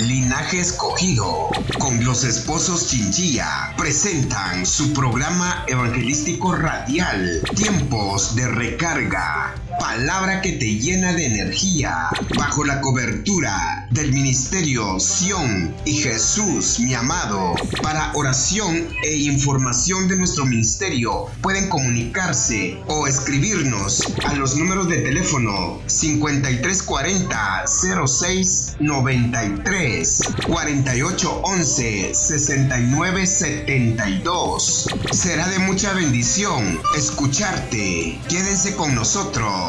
Linaje Escogido, con los esposos Chinchilla, presentan su programa evangelístico radial, Tiempos de Recarga. Palabra que te llena de energía, bajo la cobertura del ministerio Sion y Jesús, mi amado. Para oración e información de nuestro ministerio, pueden comunicarse o escribirnos a los números de teléfono 5340 06 93, 4811 69 72. Será de mucha bendición escucharte. Quédense con nosotros.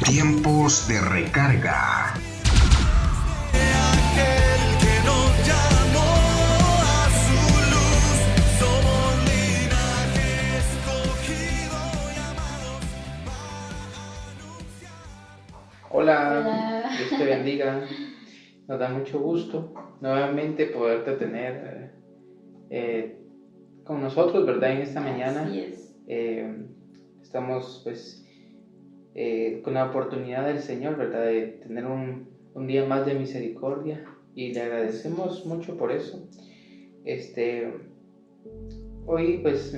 Tiempos de Recarga. Hola, Dios te bendiga. Nos da mucho gusto nuevamente poderte tener con nosotros, ¿verdad? En esta mañana. Así es. Estamos pues con la oportunidad del Señor, ¿verdad? De tener un día más de misericordia y le agradecemos mucho por eso. Hoy pues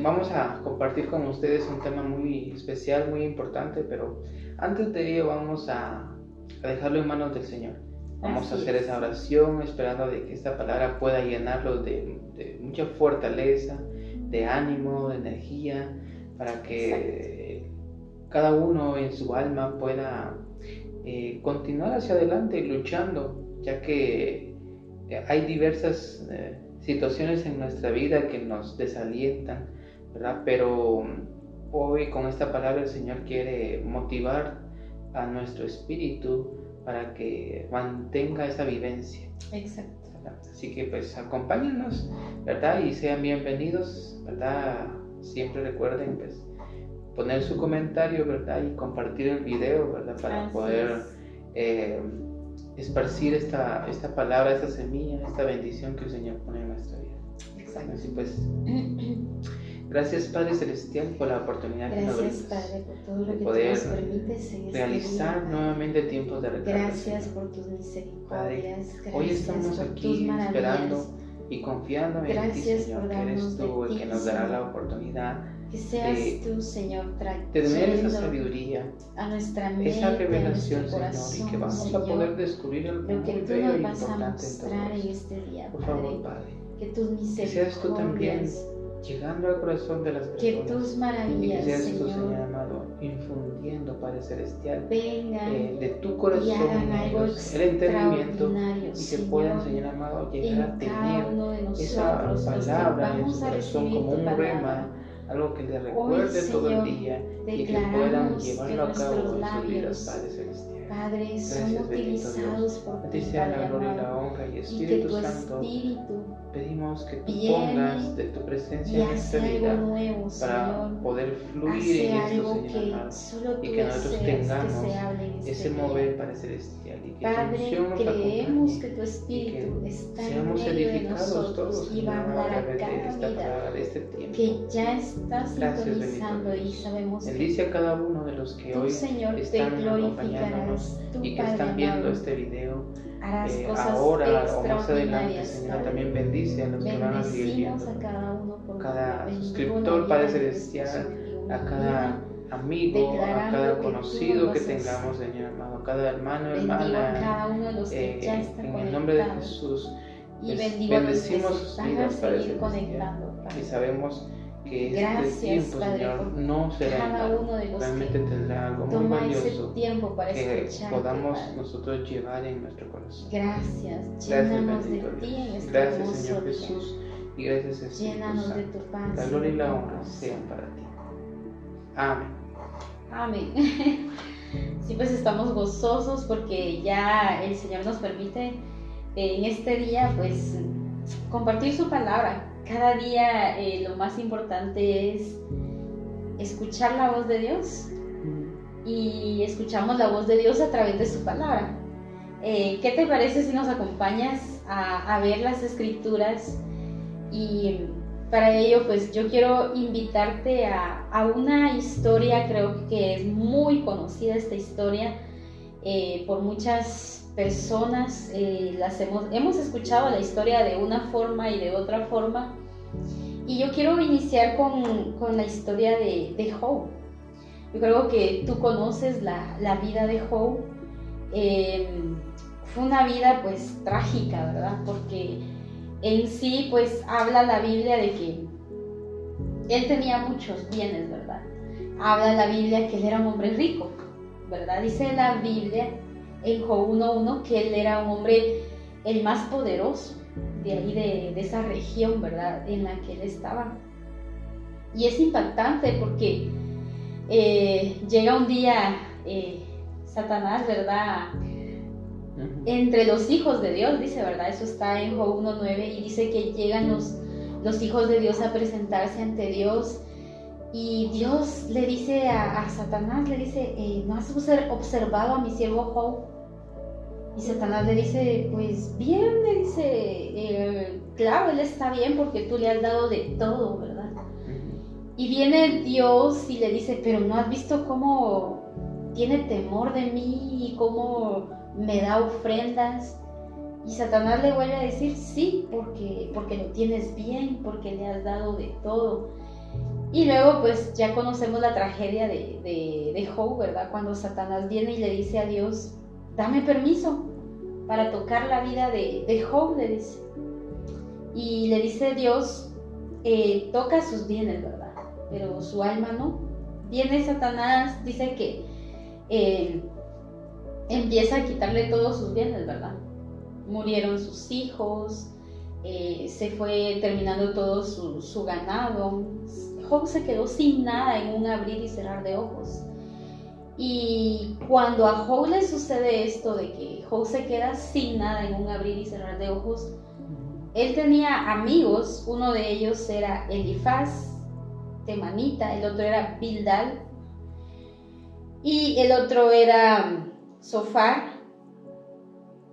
vamos a compartir con ustedes un tema muy especial, muy importante, pero antes de ello vamos a dejarlo en manos del Señor. Vamos a hacer esa oración esperando de que esta palabra pueda llenarlos de mucha fortaleza, de ánimo, de energía, para que cada uno en su alma pueda continuar hacia adelante luchando, ya que hay diversas situaciones en nuestra vida que nos desalientan, ¿verdad? Pero hoy con esta palabra el Señor quiere motivar a nuestro espíritu para que mantenga esa vivencia. Exacto. ¿Verdad? Así que pues acompáñenos, ¿verdad? Y sean bienvenidos, ¿verdad? Siempre recuerden pues poner su comentario, ¿verdad? Y compartir el video, ¿verdad? Para poder esparcir esta palabra, esta semilla, esta bendición que el Señor pone en nuestra vida. Exacto. Así pues, gracias Padre Celestial por la oportunidad que nos brindas. Gracias Padre por todo lo que poder tú nos permites en realizar este día, nuevamente tiempos de recarga. Gracias por tus misericordias. Padre, gracias hoy estamos por tus aquí maravillas. esperando y confiando en ti, Gracias Señor, por que eres darnos tú de el que ti, nos dará la Señor. oportunidad Que seas de tú, Señor, tener esa trayendo sabiduría, a nuestra mente, esa revelación, a nuestro corazón, Señor, y que vamos a poder descubrir algo lo que muy tú bello nos e vas a importante en todo mostrar en esto. este día, Por Padre. favor, Padre, Que tus que seas tú también misericordias, llegando al corazón de las que personas tus y que maravillas, seas tú, Señor Señor, amado, infundiendo, Padre Celestial, vengan de tu y corazón hagan algo el entendimiento extraordinario, y que Señor, puedan, Señor amado, llegar a en tener cada uno de esa nosotros, los que palabra en vamos su a corazón recibir como tu un palabra. rema, algo que les recuerde todo el Señor, día y que puedan declaramos llevarlo que a cabo nuestros en sus labios, vidas, Padre Celestial. Padre, son Gracias, bendito utilizados Dios. por A ti, ti sea la Padre gloria y la amado, honra y y que Espíritu tu Santo. Espíritu Pedimos que tú viene pongas de tu presencia y en hace nuestra algo vida nuevo, para Señor. poder fluir Hace en esto, algo Señor que amado, solo tú y que nosotros deseas que tengamos se hable en este ese día. mover, Padre Celestial, y que tu Padre, unción nos creemos acompañe que tu Espíritu y que está en seamos medio de edificados nosotros todos, y va a Señor, hablar a a través de cada esta vida palabra, de este tiempo. que ya está Gracias, sintonizando bendito y Dios. sabemos que Bendice a cada uno de los que tú, hoy Señor, te están acompañándonos glorificarás, tú, y que Padre están viendo amado, este video. harás cosas Ahora o más adelante, extraordinarias, Señor, Padre. también bendice a los que van a seguir Bendecimos viendo. a cada uno por Cada bendigo suscriptor, la Padre vida de Celestial, Jesús, a cada amigo, a declarando cada que tú conocido nos que vas a tengamos, Señor amado, cada hermano, bendigo a hermana, cada uno de los que ya están en el nombre de conectados. Jesús, Y pues, bendigo a los que bendecimos se sus van a vidas, Padre seguir Celestial, conectando, Padre. y sabemos que Gracias, este tiempo, Padre, Señor, por no será en cada vano. uno de los Realmente que tendrá algo muy toma ese valioso tiempo para que escucharte, podamos Padre. nosotros llevar en nuestro corazón. Gracias, Gracias, llénanos de bendito ti en Dios. este Gracias, hermoso Señor día. Jesús, y gracias, Espíritu Llénanos de Santo. tu paz. La gloria y la honra sean para ti. Amén. Amén. Sí, pues estamos gozosos porque ya el Señor nos permite en este día pues compartir su palabra. Cada día lo más importante es escuchar la voz de Dios y escuchamos la voz de Dios a través de su palabra. ¿Qué te parece si nos acompañas a ver las escrituras? Y para ello pues yo quiero invitarte a una historia, creo que es muy conocida esta historia por muchas personas hemos escuchado la historia de una forma y de otra forma, y yo quiero iniciar con la historia de Job. Yo creo que tú conoces la vida de Job. Fue una vida pues trágica, ¿verdad? Porque en sí pues habla la Biblia de que él tenía muchos bienes, ¿verdad? Habla la Biblia que él era un hombre rico, ¿verdad? Dice la Biblia en Job 1:1 que él era un hombre el más poderoso de ahí de esa región, ¿verdad? En la que él estaba. Y es impactante porque llega un día Satanás, ¿verdad? Entre los hijos de Dios, dice, ¿verdad? Eso está en Job 1:9, y dice que llegan los hijos de Dios a presentarse ante Dios, y Dios le dice a Satanás, le dice, ¿no has observado a mi siervo Job? Y Satanás le dice, pues bien, le dice, claro, él está bien porque tú le has dado de todo, ¿verdad? Y viene Dios y le dice, pero ¿no has visto cómo tiene temor de mí y cómo me da ofrendas? Y Satanás le vuelve a decir, sí, porque lo tienes bien, porque le has dado de todo. Y luego pues ya conocemos la tragedia de Job, ¿verdad? Cuando Satanás viene y le dice a Dios, dame permiso para tocar la vida de Job, le dice. Y le dice Dios, toca sus bienes, ¿verdad? Pero su alma no. Viene Satanás, dice que empieza a quitarle todos sus bienes, ¿verdad? Murieron sus hijos, se fue terminando todo su ganado. Job se quedó sin nada en un abrir y cerrar de ojos. Y cuando a Job le sucede esto de que Job se queda sin nada en un abrir y cerrar de ojos, él tenía amigos. Uno de ellos era Elifaz, temanita, el otro era Bildad y el otro era Zofar.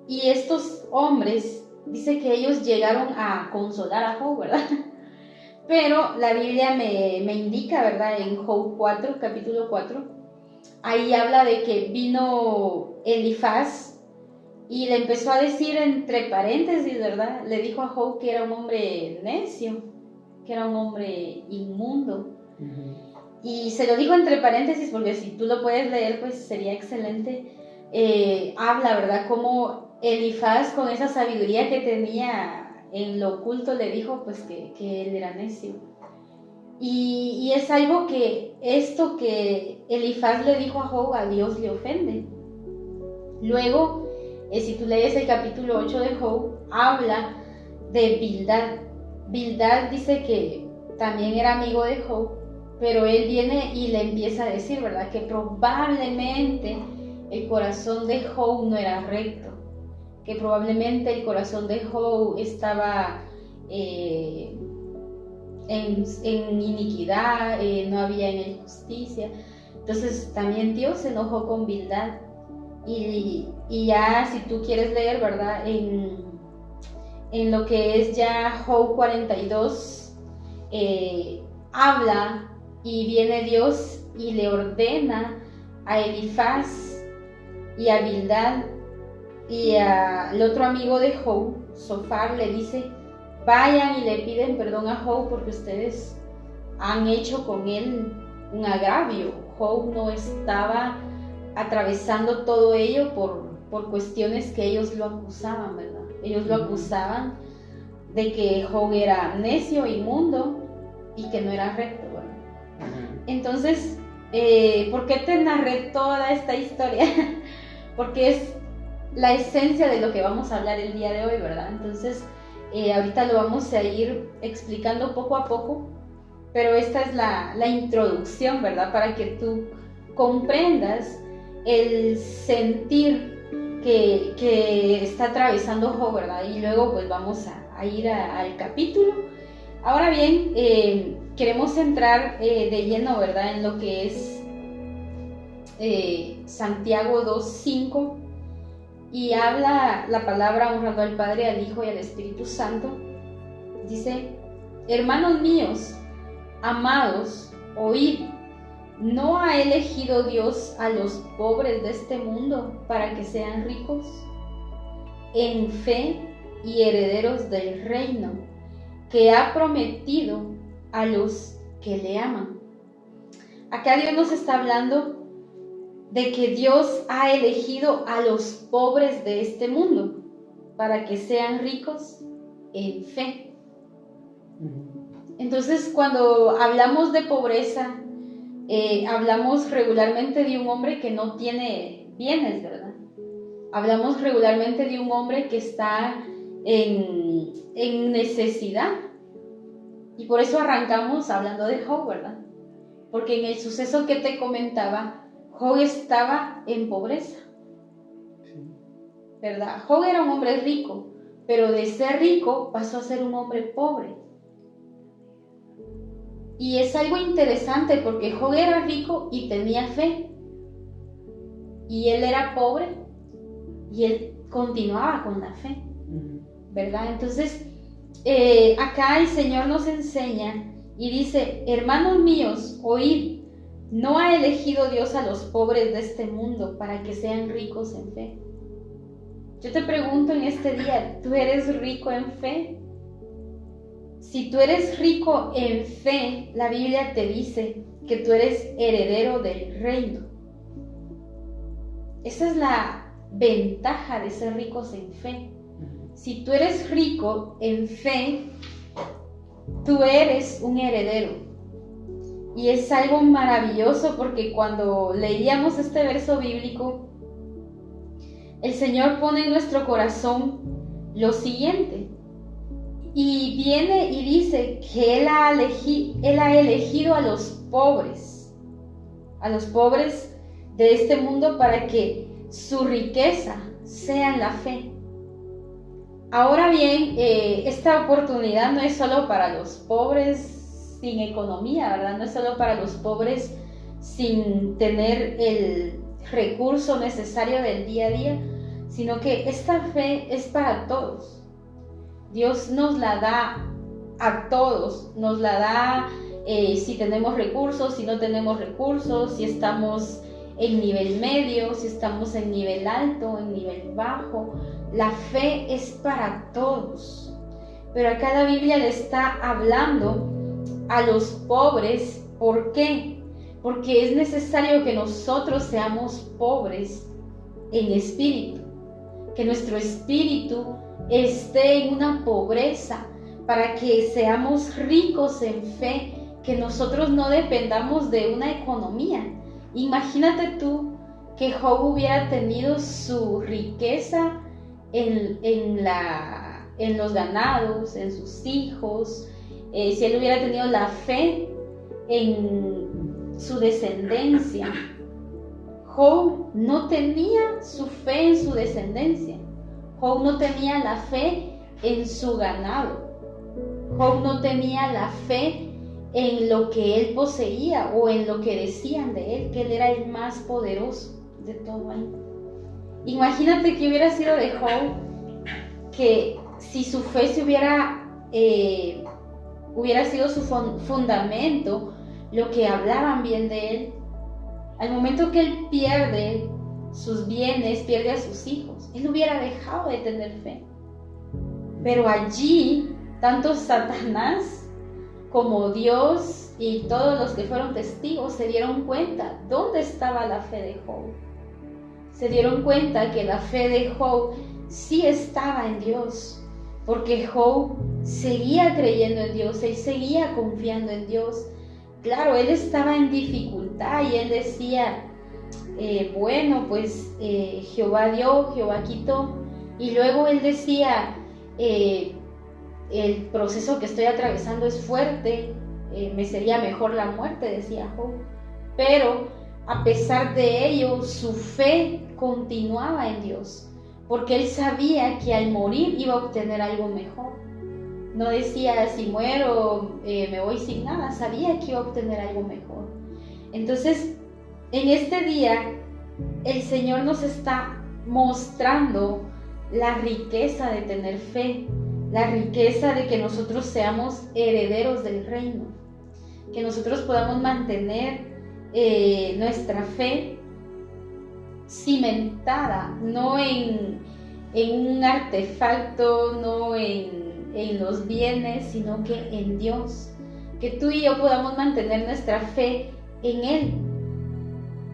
Y estos hombres, dice que ellos llegaron a consolar a Job, ¿verdad? Pero la Biblia me indica, ¿verdad? En Job 4, capítulo 4, ahí habla de que vino Elifaz y le empezó a decir entre paréntesis, ¿verdad? Le dijo a Job que era un hombre necio, que era un hombre inmundo. Y se lo dijo entre paréntesis porque si tú lo puedes leer, pues sería excelente. Habla, ¿verdad? Como Elifaz, con esa sabiduría que tenía en lo oculto, le dijo pues que él era necio. Y es algo que esto que Elifaz le dijo a Job, a Dios le ofende. Luego, si tú lees el capítulo 8 de Job, habla de Bildad. Bildad dice que también era amigo de Job, pero él viene y le empieza a decir, ¿verdad? Que probablemente el corazón de Job no era recto, que probablemente el corazón de Job estaba en iniquidad, no había en él justicia. Entonces también Dios se enojó con Bildad. Y ya si tú quieres leer, ¿verdad? En lo que es ya Job 42, habla y viene Dios y le ordena a Elifaz y a Bildad y al otro amigo de Job, Zofar, le dice, vayan y le piden perdón a Job porque ustedes han hecho con él un agravio. Job no estaba atravesando todo ello por cuestiones que ellos lo acusaban, ¿verdad? Ellos lo acusaban de que Job era necio, inmundo y que no era recto, ¿verdad? Entonces, ¿por qué te narré toda esta historia? Porque es la esencia de lo que vamos a hablar el día de hoy, ¿verdad? Entonces, ahorita lo vamos a ir explicando poco a poco, pero esta es la introducción, ¿verdad? Para que tú comprendas el sentir que está atravesando Job, ¿verdad? Y luego pues vamos a ir al capítulo. Ahora bien, queremos entrar de lleno, ¿verdad? En lo que es Santiago 2:5, y habla la palabra honrando al Padre, al Hijo y al Espíritu Santo. Dice, hermanos míos, amados, oíd, ¿no ha elegido Dios a los pobres de este mundo para que sean ricos en fe y herederos del reino que ha prometido a los que le aman. Acá Dios nos está hablando de que Dios ha elegido a los pobres de este mundo para que sean ricos en fe. Entonces, cuando hablamos de pobreza, hablamos regularmente de un hombre que no tiene bienes, ¿verdad? Hablamos regularmente de un hombre que está en necesidad. Y por eso arrancamos hablando de Job, ¿verdad? Porque en el suceso que te comentaba, Job estaba en pobreza, ¿verdad? Job era un hombre rico, pero de ser rico pasó a ser un hombre pobre. Y es algo interesante porque Job era rico y tenía fe. Y él era pobre y él continuaba con la fe, ¿verdad? Entonces, acá el Señor nos enseña y dice: hermanos míos, oíd, no ha elegido Dios a los pobres de este mundo para que sean ricos en fe. Yo te pregunto en este día, ¿tú eres rico en fe? Si tú eres rico en fe, la Biblia te dice que tú eres heredero del reino. Esa es la ventaja de ser ricos en fe. Si tú eres rico en fe, tú eres un heredero. Y es algo maravilloso porque cuando leíamos este verso bíblico, el Señor pone en nuestro corazón lo siguiente. Y viene y dice que Él ha elegido a los pobres de este mundo para que su riqueza sea en la fe. Ahora bien, esta oportunidad no es solo para los pobres sin economía, ¿verdad? No es solo para los pobres sin tener el recurso necesario del día a día, sino que esta fe es para todos. Dios nos la da a todos, nos la da si tenemos recursos, si no tenemos recursos, si estamos en nivel medio, si estamos en nivel alto, en nivel bajo. La fe es para todos. Pero acá la Biblia le está hablando a los pobres. ¿Por qué? Porque es necesario que nosotros seamos pobres en espíritu, que nuestro espíritu esté en una pobreza para que seamos ricos en fe, que nosotros no dependamos de una economía. Imagínate tú que Job hubiera tenido su riqueza en los ganados, en sus hijos, si él hubiera tenido la fe en su descendencia. Job no tenía su fe en su descendencia. Job no tenía la fe en su ganado. Job no tenía la fe en lo que él poseía o en lo que decían de él, que él era el más poderoso de todo él. Imagínate que hubiera sido de Job, que si su fe se hubiera sido su fundamento, lo que hablaban bien de él. Al momento que él pierde sus bienes, pierde a sus hijos, él hubiera dejado de tener fe. Pero allí, tanto Satanás como Dios y todos los que fueron testigos se dieron cuenta dónde estaba la fe de Job. Se dieron cuenta que la fe de Job sí estaba en Dios, porque Job seguía creyendo en Dios, él seguía confiando en Dios. Claro, él estaba en dificultad y él decía, bueno, pues Jehová dio, Jehová quitó. Y luego él decía, el proceso que estoy atravesando es fuerte, me sería mejor la muerte, decía Job. Pero a pesar de ello, su fe continuaba en Dios, porque él sabía que al morir iba a obtener algo mejor. No decía, si muero me voy sin nada, sabía que iba a obtener algo mejor. Entonces, en este día, el Señor nos está mostrando la riqueza de tener fe, la riqueza de que nosotros seamos herederos del reino, que nosotros podamos mantener nuestra fe cimentada, no en en un artefacto, no en los bienes, sino que en Dios. Que tú y yo podamos mantener nuestra fe en Él.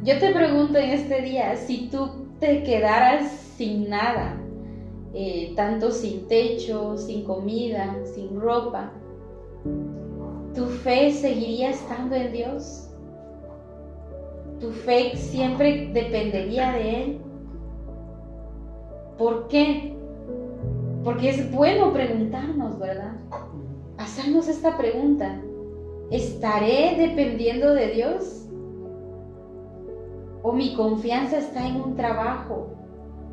Yo te pregunto en este día, si tú te quedaras sin nada, tanto sin techo, sin comida, sin ropa, ¿tu fe seguiría estando en Dios? ¿Tu fe siempre dependería de Él? ¿Por qué? Porque es bueno preguntarnos, ¿verdad? Hacernos esta pregunta. ¿Estaré dependiendo de Dios? ¿O mi confianza está en un trabajo?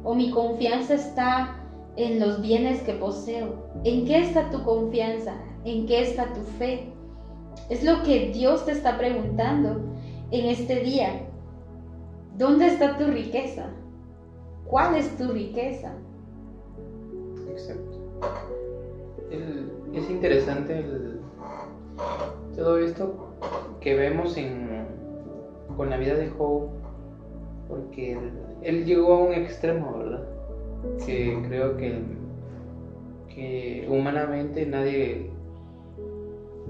¿O mi confianza está en los bienes que poseo? ¿En qué está tu confianza? ¿En qué está tu fe? Es lo que Dios te está preguntando en este día. ¿Dónde está tu riqueza? ¿Cuál es tu riqueza? Exacto. Es interesante todo esto que vemos con la vida de Job, porque él llegó a un extremo, ¿verdad? Que creo que humanamente nadie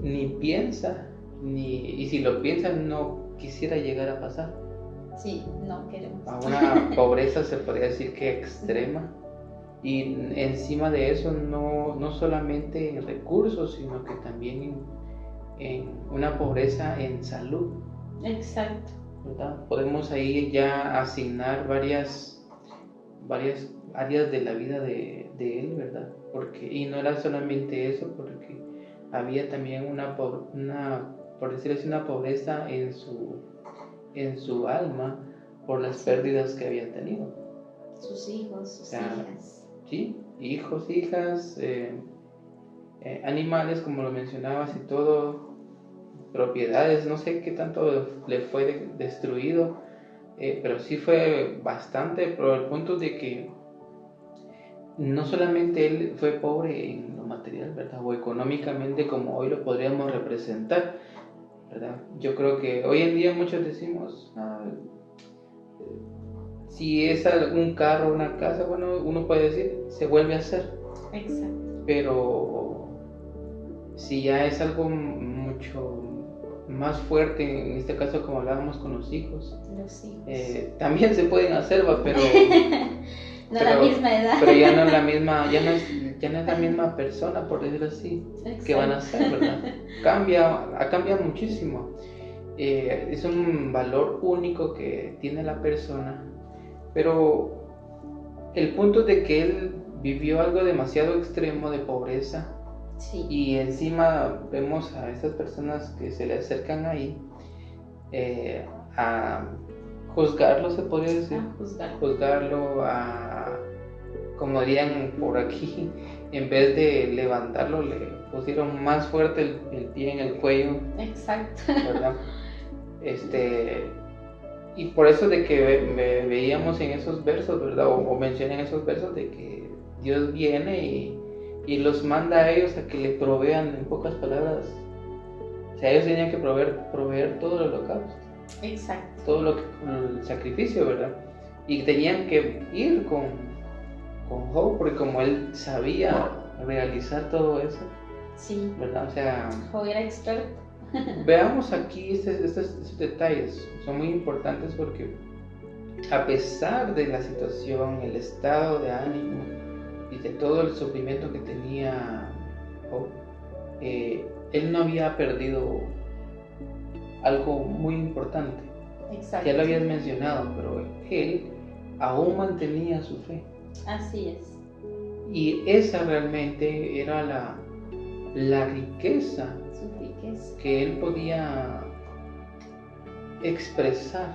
ni piensa, y si lo piensa no quisiera llegar a pasar. Sí, no queremos. A una pobreza se podría decir que extrema, y encima de eso no solamente en recursos, sino que también en una pobreza en salud. Exacto. ¿Verdad? Podemos ahí ya asignar varias áreas de la vida de él, ¿verdad? Y no era solamente eso, porque había también por decirlo así, una pobreza en su alma por las pérdidas que había tenido. Sus hijos, sus hijas. Sí, hijos, hijas, animales, como lo mencionabas, y todo, propiedades, no sé qué tanto le fue destruido, pero sí fue bastante, pero el punto de que no solamente él fue pobre en lo material, ¿verdad? O económicamente, como hoy lo podríamos representar, ¿verdad? Yo creo que hoy en día muchos decimos, si es un carro, una casa, bueno, uno puede decir, se vuelve a hacer. Exacto. Pero si ya es algo mucho más fuerte, en este caso como hablábamos con los hijos. También se pueden hacer, pero la misma edad. Pero ya no es la misma, ya no es la misma persona, por decirlo así. Exacto. Que van a ser, ¿verdad? Cambia muchísimo. Es un valor único que tiene la persona, pero el punto de que él vivió algo demasiado extremo de pobreza. Sí. Y encima vemos a estas personas que se le acercan ahí a juzgarlo, se podría decir. Juzgarlo, como dirían por aquí, en vez de levantarlo, le pusieron más fuerte el pie en el cuello. Exacto. ¿Verdad? Y por eso de que veíamos en esos versos, ¿verdad? O mencionan esos versos de que Dios viene y los manda a ellos a que le provean, en pocas palabras. O sea, ellos tenían que proveer todo el holocausto. Exacto. Todo el sacrificio, ¿verdad? Y tenían que ir con Job, porque como él sabía realizar todo eso. Sí. ¿Verdad? O sea, Job era experto. Veamos aquí estos detalles, son muy importantes porque a pesar de la situación, el estado de ánimo y de todo el sufrimiento que tenía Job, él no había perdido algo muy importante. Exacto. Ya lo habías mencionado, pero él aún mantenía su fe. Así es. Y esa realmente era la riqueza que él podía expresar.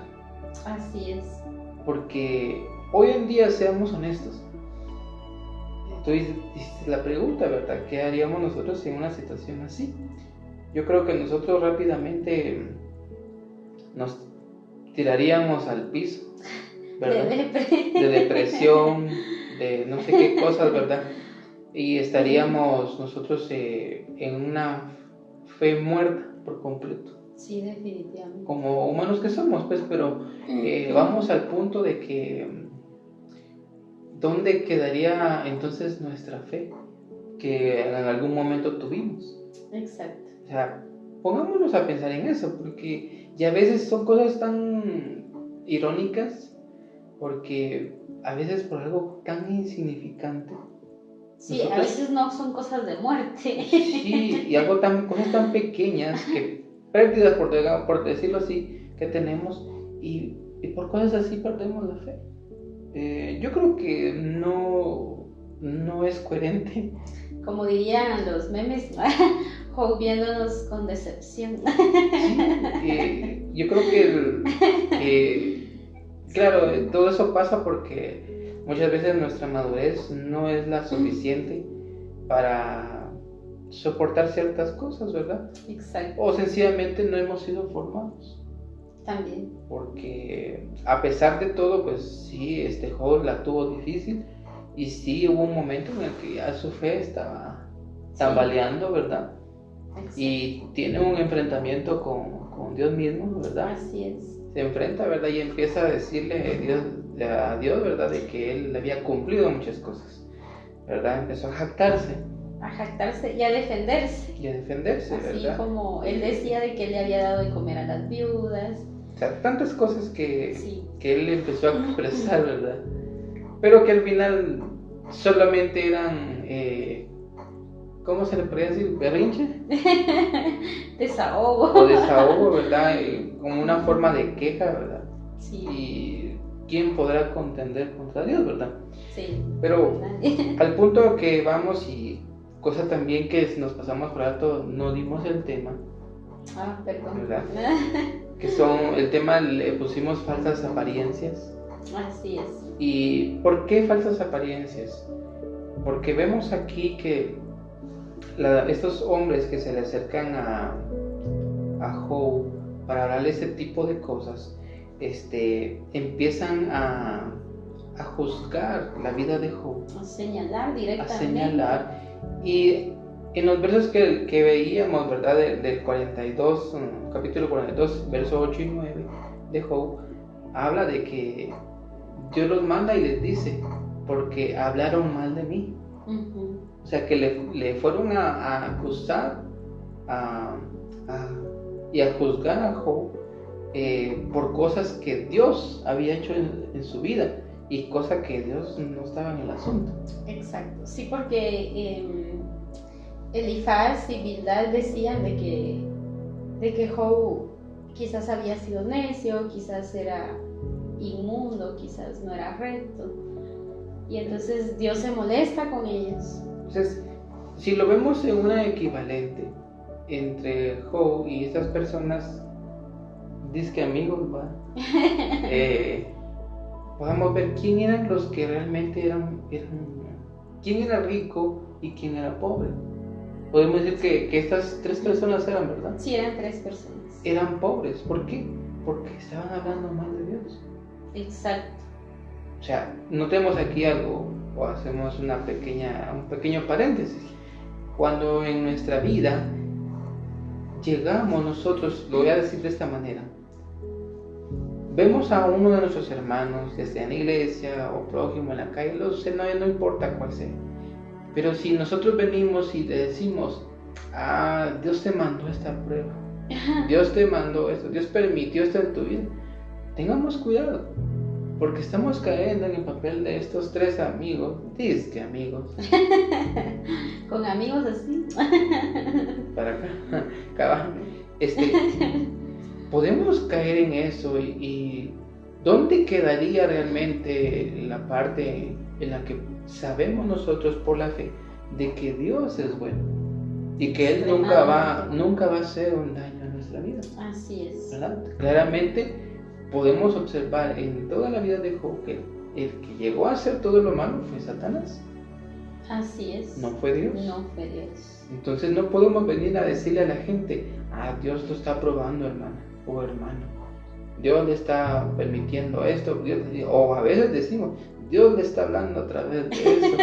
Así es. Porque hoy en día, seamos honestos, tú dices la pregunta, ¿verdad? ¿Qué haríamos nosotros en una situación así? Yo creo que nosotros rápidamente nos tiraríamos al piso, ¿verdad? De depresión, de no sé qué cosas, ¿verdad? Y estaríamos nosotros en una fe muerta por completo. Sí, definitivamente. Como humanos que somos, pues, pero vamos al punto de que ¿dónde quedaría entonces nuestra fe que en algún momento tuvimos? Exacto. O sea, pongámonos a pensar en eso, porque ya a veces son cosas tan irónicas, porque a veces por algo tan insignificante. Sí, a veces no son cosas de muerte. Sí, y cosas tan pequeñas, que pérdidas, por decirlo así, que tenemos, y por cosas así perdemos la fe. Yo creo que no es coherente. Como dirían los memes, Job viéndonos con decepción. Sí, yo creo que claro, todo eso pasa porque muchas veces nuestra madurez no es la suficiente para soportar ciertas cosas, ¿verdad? Exacto. O sencillamente no hemos sido formados. También. Porque a pesar de todo, pues sí, Job la tuvo difícil y sí hubo un momento en el que ya su fe estaba tambaleando, ¿verdad? Exacto. Y tiene un enfrentamiento con Dios mismo, ¿verdad? Así es. Se enfrenta, ¿verdad? Y empieza a decirle a Dios, ¿verdad? De que él había cumplido muchas cosas, ¿verdad? Empezó a jactarse Y a defenderse. y a defenderse, Así ¿verdad? como él decía de que él le había dado de comer a las viudas. O sea, tantas cosas que él empezó a expresar, ¿verdad? Pero que al final solamente eran, ¿cómo se le podría decir? ¿Berrinche? Desahogo. O desahogo, ¿verdad? Como una forma de queja, ¿verdad? Sí. Y ¿quién podrá contender contra Dios, verdad? Sí. Pero al punto que vamos, y cosa también que nos pasamos por alto, no dimos el tema. Perdón. ¿Verdad? Que son, el tema le pusimos falsas apariencias. Así es. ¿Y por qué falsas apariencias? Porque vemos aquí que estos hombres que se le acercan a Job para hablarle ese tipo de cosas, empiezan a juzgar la vida de Job, A señalar directamente. a señalar, y en los versos que veíamos, ¿verdad? Del 42, capítulo 42, versos 8 y 9 de Job, habla de que Dios los manda y les dice, porque hablaron mal de mí. Uh-huh. O sea, que le fueron a acusar y a juzgar a Job por cosas que Dios había hecho en su vida, y cosas que Dios no estaba en el asunto. Exacto, sí, porque Elifaz y Bildad decían de que Job quizás había sido necio, quizás era inmundo, quizás no era recto, y entonces Dios se molesta con ellos. Entonces, si lo vemos en una equivalente entre Job y estas personas, dizque amigos, ¿va? Podemos ver quién eran los que realmente eran quién era rico y quién era pobre. Podemos decir que estas tres personas eran, ¿verdad? Sí, eran tres personas. Eran pobres. ¿Por qué? Porque estaban hablando mal de Dios. Exacto. O sea, notemos aquí algo, o hacemos un pequeño paréntesis. Cuando en nuestra vida llegamos nosotros, lo voy a decir de esta manera, vemos a uno de nuestros hermanos, ya sea en la iglesia o prójimo en la calle, no importa cuál sea, pero si nosotros venimos y le decimos, Dios te mandó esta prueba, Dios te mandó esto, Dios permitió esto en tu vida, tengamos cuidado, porque estamos cayendo en el papel de estos tres amigos, dizque amigos. Con amigos así. Para acá, podemos caer en eso, y ¿dónde quedaría realmente la parte en la que sabemos nosotros por la fe de que Dios es bueno y que Él nunca va a hacer un daño a nuestra vida? Así es. ¿Verdad? Claramente podemos observar en toda la vida de Job que el que llegó a hacer todo lo malo fue Satanás. Así es. No fue Dios. No fue Dios. Entonces no podemos venir a decirle a la gente, Dios lo está probando, hermana o hermano. Dios le está permitiendo esto, o a veces decimos, Dios le está hablando a través de eso.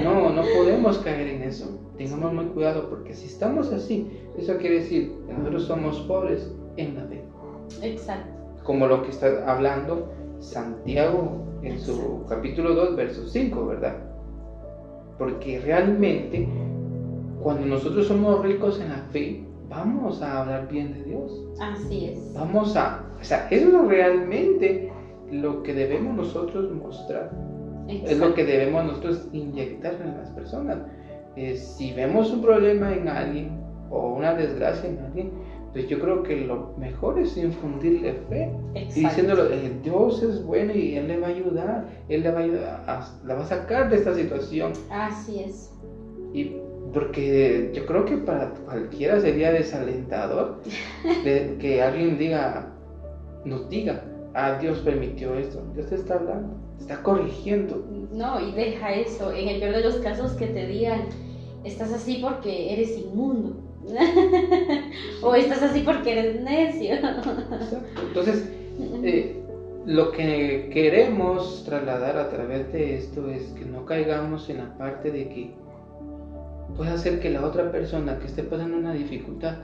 No podemos caer en eso. Tengamos muy cuidado, porque si estamos así, eso quiere decir que nosotros somos pobres en la fe. Exacto. Como lo que está hablando Santiago en su capítulo 2, verso 5, ¿verdad? Porque realmente cuando nosotros somos ricos en la fe, vamos a hablar bien de Dios. Así es. O sea, eso es realmente lo que debemos nosotros mostrar. Exacto. Es lo que debemos nosotros inyectar en las personas. Si vemos un problema en alguien o una desgracia en alguien, pues yo creo que lo mejor es infundirle fe. Exacto. Y diciéndole, Dios es bueno y Él le va a ayudar, Él le va a ayudar, la va a sacar de esta situación. Así es. Y porque yo creo que para cualquiera sería desalentador que alguien nos diga, Dios permitió esto, Dios te está hablando, te está corrigiendo. No, y deja eso, en el peor de los casos que te digan, estás así porque eres inmundo. O estás así porque eres necio. Exacto. Entonces, lo que queremos trasladar a través de esto es que no caigamos en la parte de que puede hacer que la otra persona que esté pasando una dificultad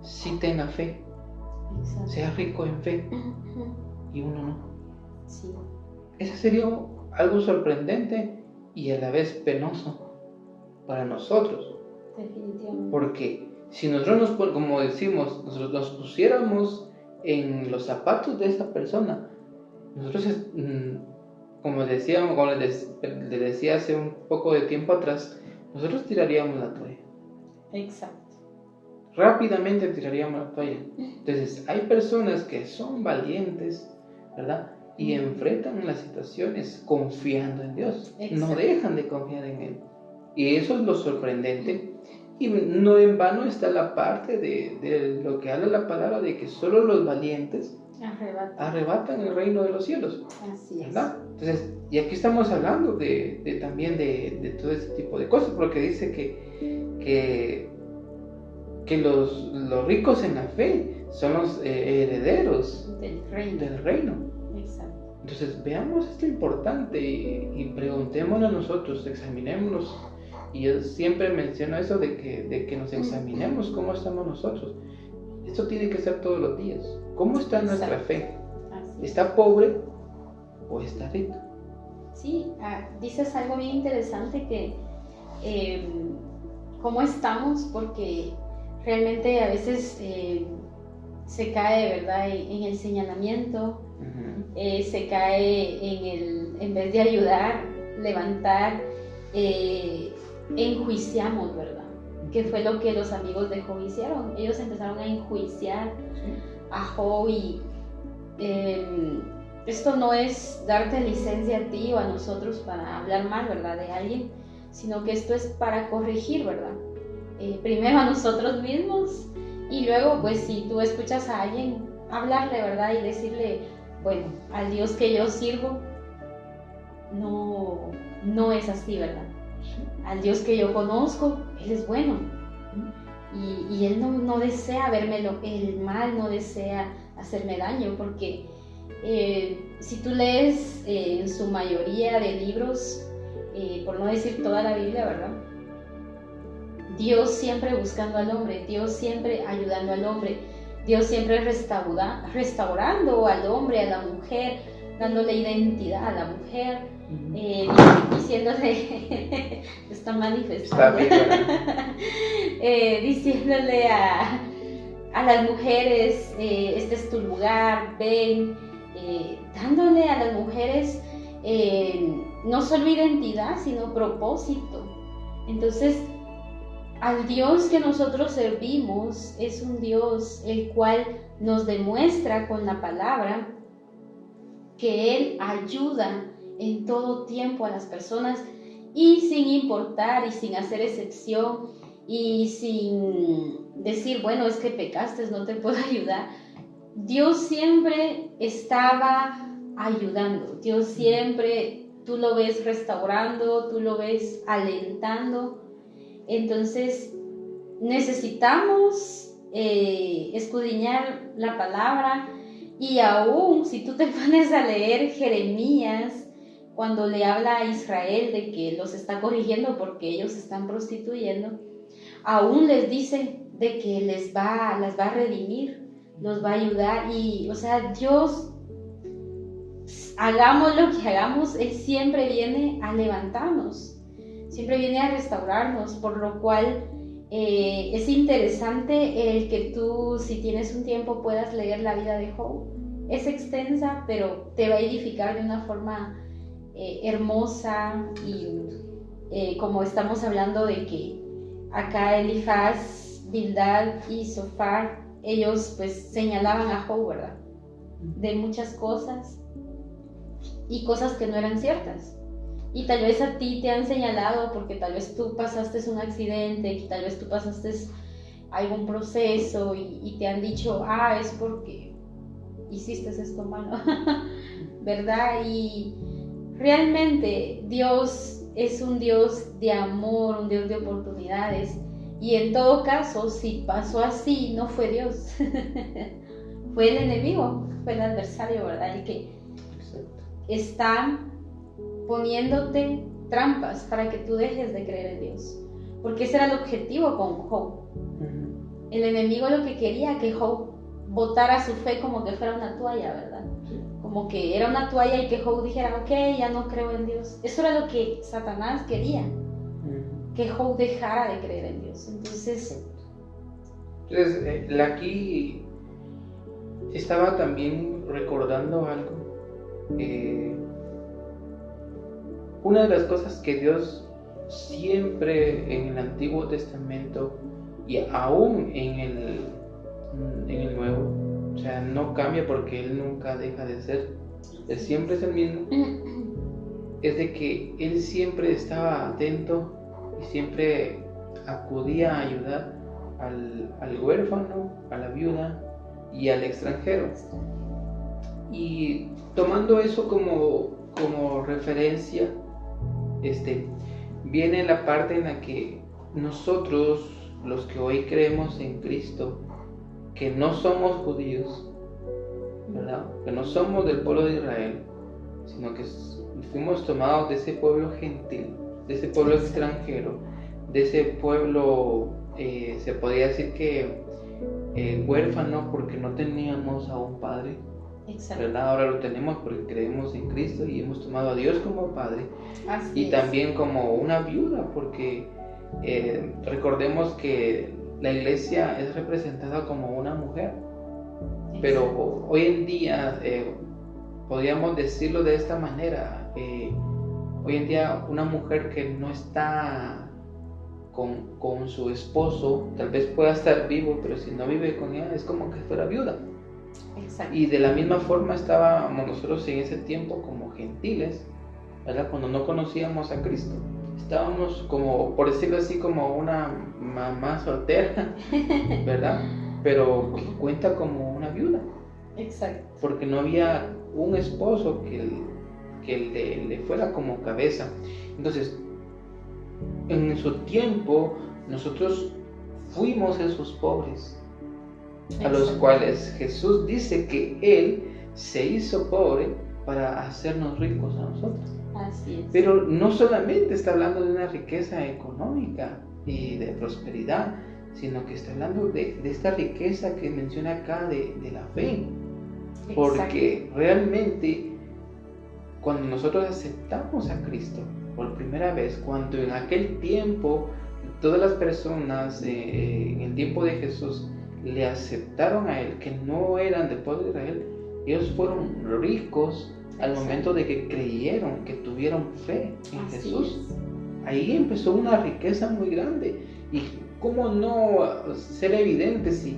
sí tenga fe. Exacto. Sea rico en fe. Y uno no. Sí. Eso sería algo sorprendente y a la vez penoso para nosotros. Definitivamente. Porque si nosotros como decimos, nosotros nos pusiéramos en los zapatos de esa persona, nosotros, como les decía hace un poco de tiempo atrás, nosotros tiraríamos la toalla. Exacto. Rápidamente tiraríamos la toalla. Entonces, hay personas que son valientes, ¿verdad? Y enfrentan las situaciones confiando en Dios. Exacto. No dejan de confiar en Él. Y eso es lo sorprendente. Y no en vano está la parte de lo que habla la palabra de que solo los valientes arrebatan el reino de los cielos. Así es. ¿Verdad? Entonces, y aquí estamos hablando también de todo ese tipo de cosas, porque dice que los ricos en la fe son los herederos del reino. Exacto. Entonces, veamos esto importante y preguntémonos nosotros, examinémonos. Y yo siempre menciono eso de que nos examinemos cómo estamos nosotros. Esto tiene que ser todos los días. ¿Cómo está nuestra fe? ¿Está pobre o está rica? Sí, dices algo bien interesante que cómo estamos, porque realmente a veces se cae, ¿verdad?, en el señalamiento, se cae en vez de ayudar, levantar, enjuiciamos, ¿verdad? Que fue lo que los amigos de Job hicieron. Ellos empezaron a enjuiciar a Job y esto no es darte licencia a ti o a nosotros para hablar mal, ¿verdad?, de alguien, sino que esto es para corregir, ¿verdad? Primero a nosotros mismos y luego, pues, si tú escuchas a alguien, hablarle, ¿verdad? Y decirle, bueno, al Dios que yo sirvo no es así, ¿verdad? Al Dios que yo conozco, Él es bueno y Él no desea verme el mal, no desea hacerme daño, porque si tú lees en su mayoría de libros, por no decir toda la Biblia, ¿verdad?, Dios siempre buscando al hombre, Dios siempre ayudando al hombre, Dios siempre restaurando al hombre, a la mujer, dándole identidad a la mujer, diciéndole, está manifestando, diciéndole a las mujeres, este es tu lugar, ven, dándole a las mujeres no solo identidad, sino propósito. Entonces, al Dios que nosotros servimos es un Dios el cual nos demuestra con la palabra que Él ayuda en todo tiempo a las personas y sin importar y sin hacer excepción y sin decir, bueno, es que pecaste, no te puedo ayudar. Dios siempre estaba ayudando, Dios siempre, tú lo ves restaurando, tú lo ves alentando. Entonces necesitamos escudriñar la palabra, y aún si tú te pones a leer Jeremías, cuando le habla a Israel de que los está corrigiendo porque ellos se están prostituyendo, aún les dice de que las va a redimir, los va a ayudar. Y, o sea, Dios hagamos lo que hagamos, Él siempre viene a levantarnos, siempre viene a restaurarnos, por lo cual es interesante el que tú, si tienes un tiempo, puedas leer la vida de Job. Es extensa, pero te va a edificar de una forma hermosa, y como estamos hablando de que acá Elifaz, Bildad y Zofar, ellos pues señalaban a Job, ¿verdad? De muchas cosas y cosas que no eran ciertas. Y tal vez a ti te han señalado porque tal vez tú pasaste un accidente, y tal vez tú pasaste algún proceso y te han dicho, es porque hiciste esto malo, ¿verdad? Y realmente Dios es un Dios de amor, un Dios de oportunidades, y en todo caso, si pasó así, no fue Dios, fue el enemigo, fue el adversario, ¿verdad? El que está poniéndote trampas para que tú dejes de creer en Dios, porque ese era el objetivo con Job. El enemigo lo que quería que Job botara su fe como que fuera una toalla, ¿verdad? Como que era una toalla y que Job dijera, ok, ya no creo en Dios. Eso era lo que Satanás quería, que Job dejara de creer en Dios. Entonces aquí estaba también recordando algo. Una de las cosas que Dios siempre en el Antiguo Testamento y aún en el Nuevo, o sea, no cambia porque Él nunca deja de ser, Él siempre es el mismo, es de que Él siempre estaba atento y siempre acudía a ayudar al huérfano, a la viuda y al extranjero. Y tomando eso como referencia, viene la parte en la que nosotros, los que hoy creemos en Cristo, que no somos judíos, ¿verdad? Que no somos del pueblo de Israel, sino que fuimos tomados de ese pueblo gentil, de ese pueblo extranjero, de ese pueblo, se podría decir que huérfano, porque no teníamos a un padre. Exacto. ¿Verdad? Ahora lo tenemos porque creemos en Cristo y hemos tomado a Dios como Padre. Así y es. También como una viuda, porque recordemos que la iglesia es representada como una mujer. Exacto. Pero hoy en día podríamos decirlo de esta manera, hoy en día una mujer que no está con su esposo, tal vez pueda estar vivo, pero si no vive con ella es como que fuera viuda. Exacto. Y de la misma forma estábamos nosotros en ese tiempo como gentiles, ¿verdad? Cuando no conocíamos a Cristo, estábamos como, por decirlo así, como una mamá soltera, ¿verdad? Pero que cuenta como una viuda. Exacto. Porque no había un esposo que le fuera como cabeza. Entonces, en su tiempo, nosotros fuimos esos pobres, a los cuales Jesús dice que Él se hizo pobre para hacernos ricos a nosotros. Así es. Pero no solamente está hablando de una riqueza económica y de prosperidad, sino que está hablando de esta riqueza que menciona acá de la fe. Exacto. Porque realmente cuando nosotros aceptamos a Cristo por primera vez, cuando en aquel tiempo todas las personas en el tiempo de Jesús le aceptaron a Él, que no eran del pueblo de Israel, ellos fueron ricos al momento de que creyeron, que tuvieron fe en Así Jesús. es. Ahí empezó una riqueza muy grande. Y cómo no ser evidente si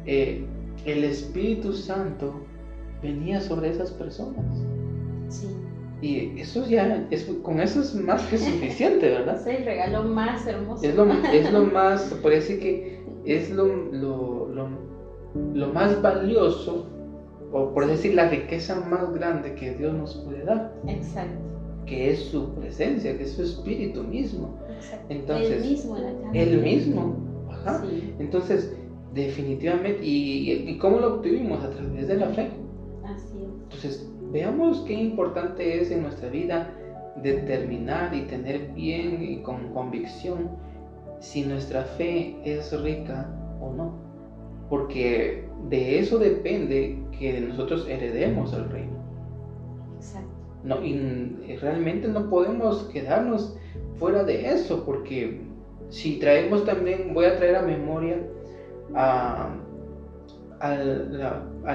el Espíritu Santo venía sobre esas personas. Sí. Y eso ya, con eso es más que suficiente, ¿verdad? Es el regalo más hermoso. Es lo más, se puede decir que es lo más valioso, o por decir la riqueza más grande que Dios nos puede dar. Exacto. Que es su presencia, que es su Espíritu mismo. Exacto. Entonces, Él mismo en la carne. Él mismo. Ajá. Sí. Entonces, definitivamente, ¿y cómo lo obtuvimos? A través de la fe. Así es. Entonces, veamos qué importante es en nuestra vida determinar y tener bien y con convicción si nuestra fe es rica o no, porque de eso depende que nosotros heredemos el reino. Exacto. No, y realmente no podemos quedarnos fuera de eso, porque si traemos también, voy a traer a memoria a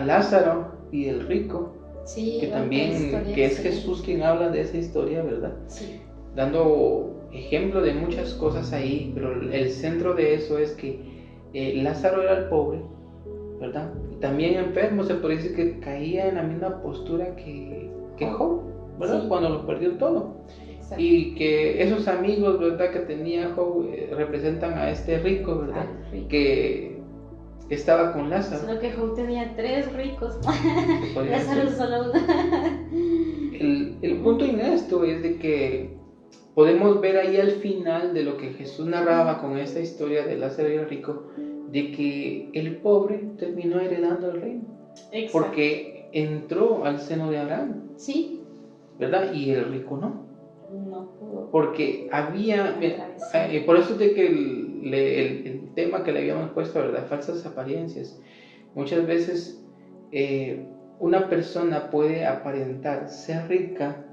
Lázaro y el rico, Sí, que también, que es Jesús quien habla de esa historia, ¿verdad? Sí. Dando ejemplo de muchas cosas ahí, pero el centro de eso es que Lázaro era el pobre, ¿verdad? Y también enfermo, se puede decir que caía en la misma postura que Job, ¿verdad? Sí. Cuando lo perdió todo. Exacto. Y que esos amigos, ¿verdad?, que tenía Job representan a este rico, ¿verdad? Rico. Que estaba con Lázaro. Solo que Job tenía 3 ricos. Podría Lázaro ser. solo uno. El punto en esto es de que podemos ver ahí al final de lo que Jesús narraba con esta historia de Lázaro y el rico, de que el pobre terminó heredando el reino. Exacto. Porque entró al seno de Abraham, Sí. ¿verdad? Y el rico no. No pudo. Porque había, por eso es de que el tema que le habíamos puesto, ¿verdad? Falsas apariencias. Muchas veces una persona puede aparentar ser rica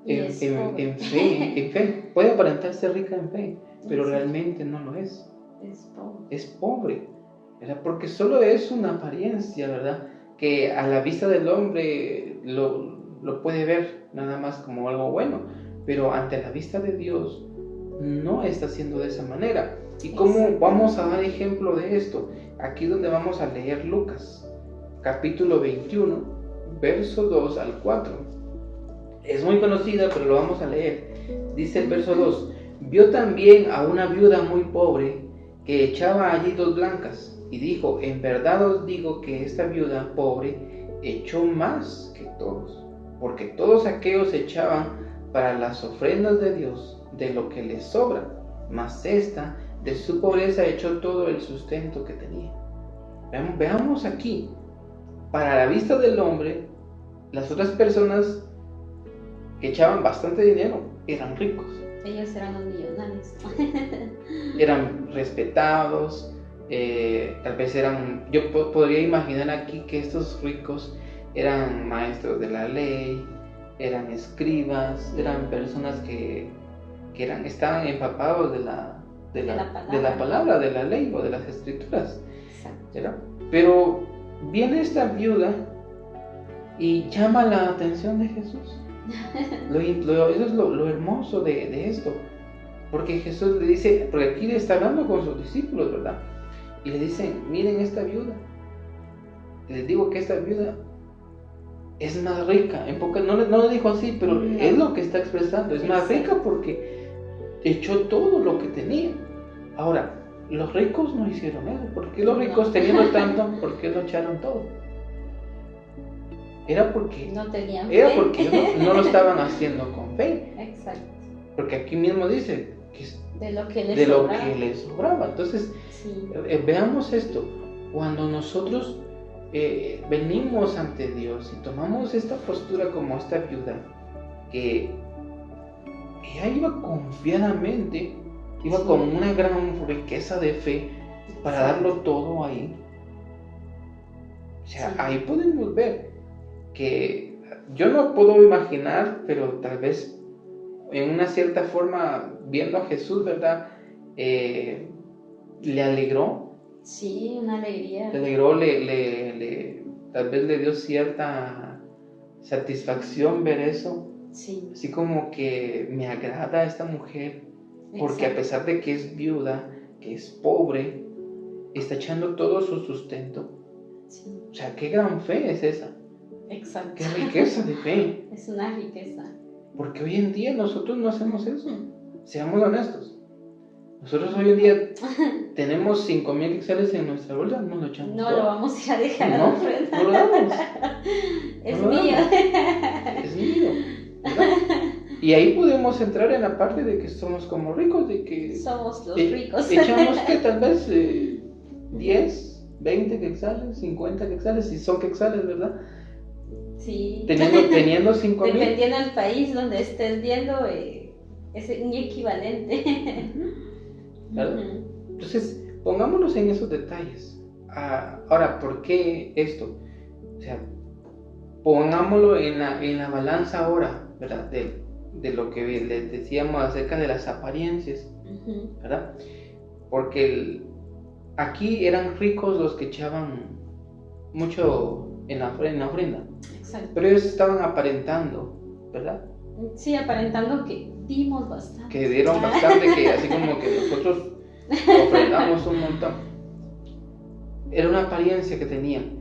en fe, puede aparentar ser rica en fe, pero realmente no lo es. Es pobre, ¿verdad? Porque solo es una apariencia, ¿verdad? Que a la vista del hombre lo puede ver nada más como algo bueno, pero ante la vista de Dios no está siendo de esa manera. ¿Y cómo vamos a dar ejemplo de esto? Aquí donde vamos a leer Lucas, capítulo 21, verso 2 al 4. Es muy conocida, pero lo vamos a leer. Dice el verso 2: vio también a una viuda muy pobre que echaba allí 2 blancas, y dijo: en verdad os digo que esta viuda pobre echó más que todos, porque todos aquellos echaban para las ofrendas de Dios de lo que les sobra, mas esta de su pobreza echó todo el sustento que tenía. Veamos aquí, para la vista del hombre, las otras personas que echaban bastante dinero eran ricos. Ellos eran los millonarios. Eran respetados, tal vez eran, yo podría imaginar aquí que estos ricos eran maestros de la ley, eran escribas, eran personas que estaban empapados de la palabra, de la ley o de las escrituras. ¿Verdad? Pero viene esta viuda y llama la atención de Jesús. Eso es lo hermoso de esto, porque Jesús le dice, porque aquí le está hablando con sus discípulos, ¿verdad? Y le dicen: miren esta viuda. Les digo que esta viuda es más rica. No lo dijo así, pero es lo que está expresando. Es más rica porque echó todo lo que tenía. Ahora, los ricos no hicieron eso. ¿Por qué los ricos teniendo tanto, por qué lo echaron todo? Era porque no tenían fe. Era fe. porque no lo estaban haciendo con fe. Exacto. Porque aquí mismo dice que de lo que les sobraba. Entonces, sí. Veamos esto. Cuando nosotros venimos ante Dios y tomamos esta postura como esta viuda, que ella iba confiadamente, iba con una gran riqueza de fe para darlo todo ahí. O sea, ahí podemos ver que yo no puedo imaginar, pero tal vez en una cierta forma, viendo a Jesús, ¿verdad? Le alegró. Sí, una alegría. Le alegró, tal vez le dio cierta satisfacción ver eso. Sí. Así como que me agrada esta mujer, porque a pesar de que es viuda, que es pobre, está echando todo su sustento. Sí. O sea, qué gran fe es esa. Exacto. Qué riqueza de fe. Es una riqueza. Porque hoy en día nosotros no hacemos eso. Seamos honestos. Nosotros hoy en día tenemos 5,000 quetzales en nuestra bolsa, no lo echamos. No todo. lo vamos a ir a dejar a la ofrenda. No lo damos. Es No lo mío. damos. Es mío. ¿Verdad? Y ahí podemos entrar en la parte de que somos como ricos, de que somos los ricos. Echamos que tal vez 10, 20 quetzales, 50 quetzales, si son quetzales, ¿verdad? Sí. Teniendo 5,000. Dependiendo del país donde estés viendo, es un equivalente. ¿Verdad? Entonces, pongámonos en esos detalles. Ahora, ¿por qué esto? O sea, pongámoslo en la balanza ahora, ¿verdad? De lo que les decíamos acerca de las apariencias, ¿verdad? Porque aquí eran ricos los que echaban mucho en la ofrenda. Exacto. Pero ellos estaban aparentando, ¿verdad? Sí, aparentando que dimos bastante. Que dieron bastante, que así como que nosotros ofrendamos un montón. Era una apariencia que tenían.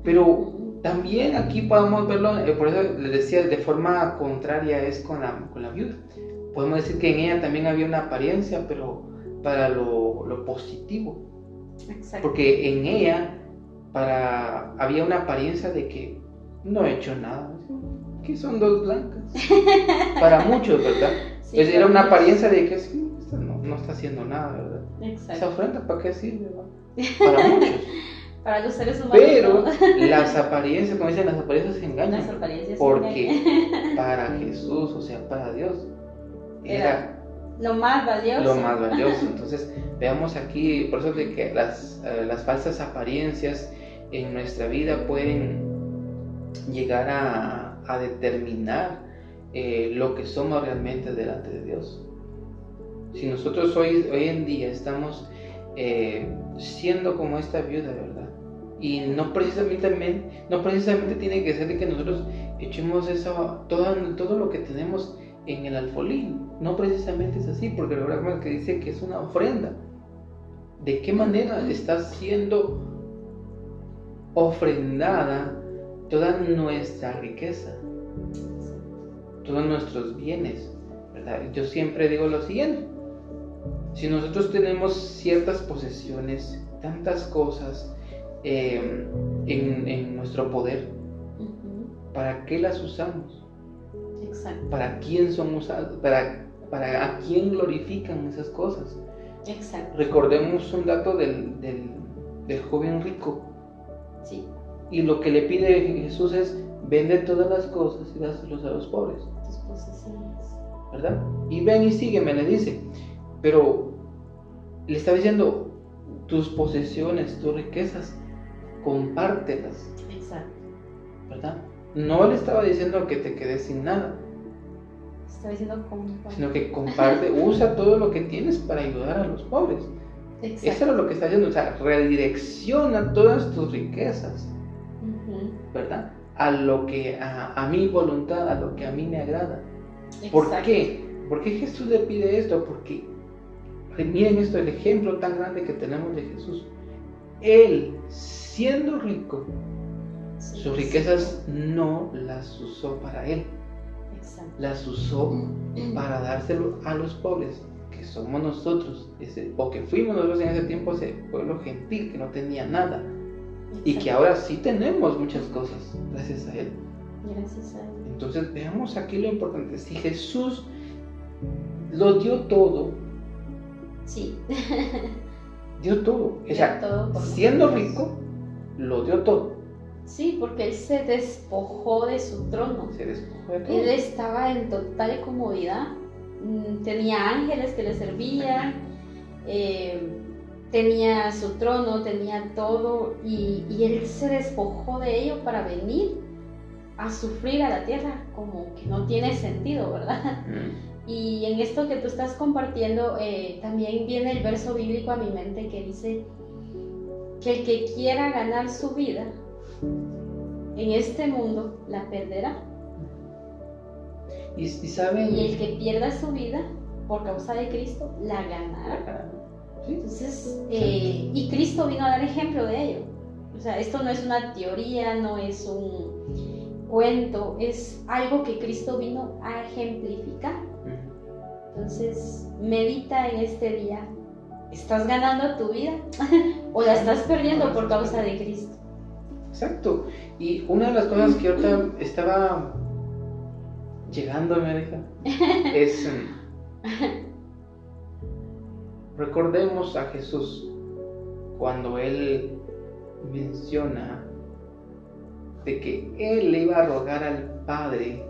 Pero también aquí podemos verlo, por eso les decía, de forma contraria es con la viuda. Podemos decir que en ella también había una apariencia, pero para lo positivo. Exacto. Porque en ella había una apariencia de que no he hecho nada. Que son dos blancas. Para muchos, ¿verdad? Sí, Entonces era una apariencia de que sí, no está haciendo nada, ¿verdad? Exacto. Esa ofrenda, ¿para qué sirve? Para muchos. Para los seres humanos. Pero ¿no? las apariencias, como dicen, las apariencias se engañan. Las apariencias porque para Jesús, o sea, para Dios, era lo más valioso. Lo más valioso. Entonces, veamos aquí, por eso de que las falsas apariencias en nuestra vida pueden llegar a determinar lo que somos realmente delante de Dios. Si nosotros hoy en día estamos siendo como esta viuda, ¿verdad? Y no precisamente tiene que ser de que nosotros echemos todo lo que tenemos en el alfolí. No precisamente es así, porque recuerda que dice que es una ofrenda. ¿De qué manera está siendo ofrendada toda nuestra riqueza, todos nuestros bienes, ¿verdad? Yo siempre digo lo siguiente: si nosotros tenemos ciertas posesiones, tantas cosas en nuestro poder, ¿para qué las usamos? Exacto. ¿Para quién son usadas? ¿Para a quién glorifican esas cosas? Exacto. Recordemos un dato del joven rico. Sí. Y lo que le pide Jesús es: vende todas las cosas y dáselos a los pobres. Tus posesiones. ¿Verdad? Y ven y sígueme, le dice. Pero le está diciendo: tus posesiones, tus riquezas, compártelas. Exacto. ¿Verdad? No le estaba diciendo que te quedes sin nada. Está diciendo comparte. Sino que comparte, usa todo lo que tienes para ayudar a los pobres. Exacto. Eso es lo que está haciendo. O sea, redirecciona todas tus riquezas, ¿verdad? A lo que a mi voluntad, a lo que a mí me agrada. ¿Por qué? ¿Por qué Jesús le pide esto? Porque miren esto, el ejemplo tan grande que tenemos de Jesús. Él, siendo rico, sus riquezas no las usó para él. Exacto. Las usó para dárselo a los pobres, que somos nosotros, o que fuimos nosotros en ese tiempo, ese pueblo gentil que no tenía nada. Exacto. Y que ahora sí tenemos muchas cosas gracias a él. Gracias a él. Entonces veamos aquí lo importante: si Jesús lo dio todo, sí, dio todo, o sea, todo siendo rico, lo dio todo. Sí, porque él se despojó de su trono. Se despojó de todo. Él estaba en total comodidad. Tenía ángeles que le servían, tenía su trono, tenía todo, y él se despojó de ello para venir a sufrir a la tierra, como que no tiene sentido, ¿verdad? Y en esto que tú estás compartiendo, también viene el verso bíblico a mi mente que dice que el que quiera ganar su vida en este mundo la perderá. Y saben, Y el que pierda su vida por causa de Cristo la ganará. ¿sí? Entonces, y Cristo vino a dar ejemplo de ello. O sea, esto no es una teoría, no es un cuento, es algo que Cristo vino a ejemplificar. Entonces, medita en este día: ¿estás ganando tu vida o la estás perdiendo por causa de Cristo? Exacto. Y una de las cosas que ahorita estaba llegando a mi hija es recordemos a Jesús cuando él menciona de que él le iba a rogar al Padre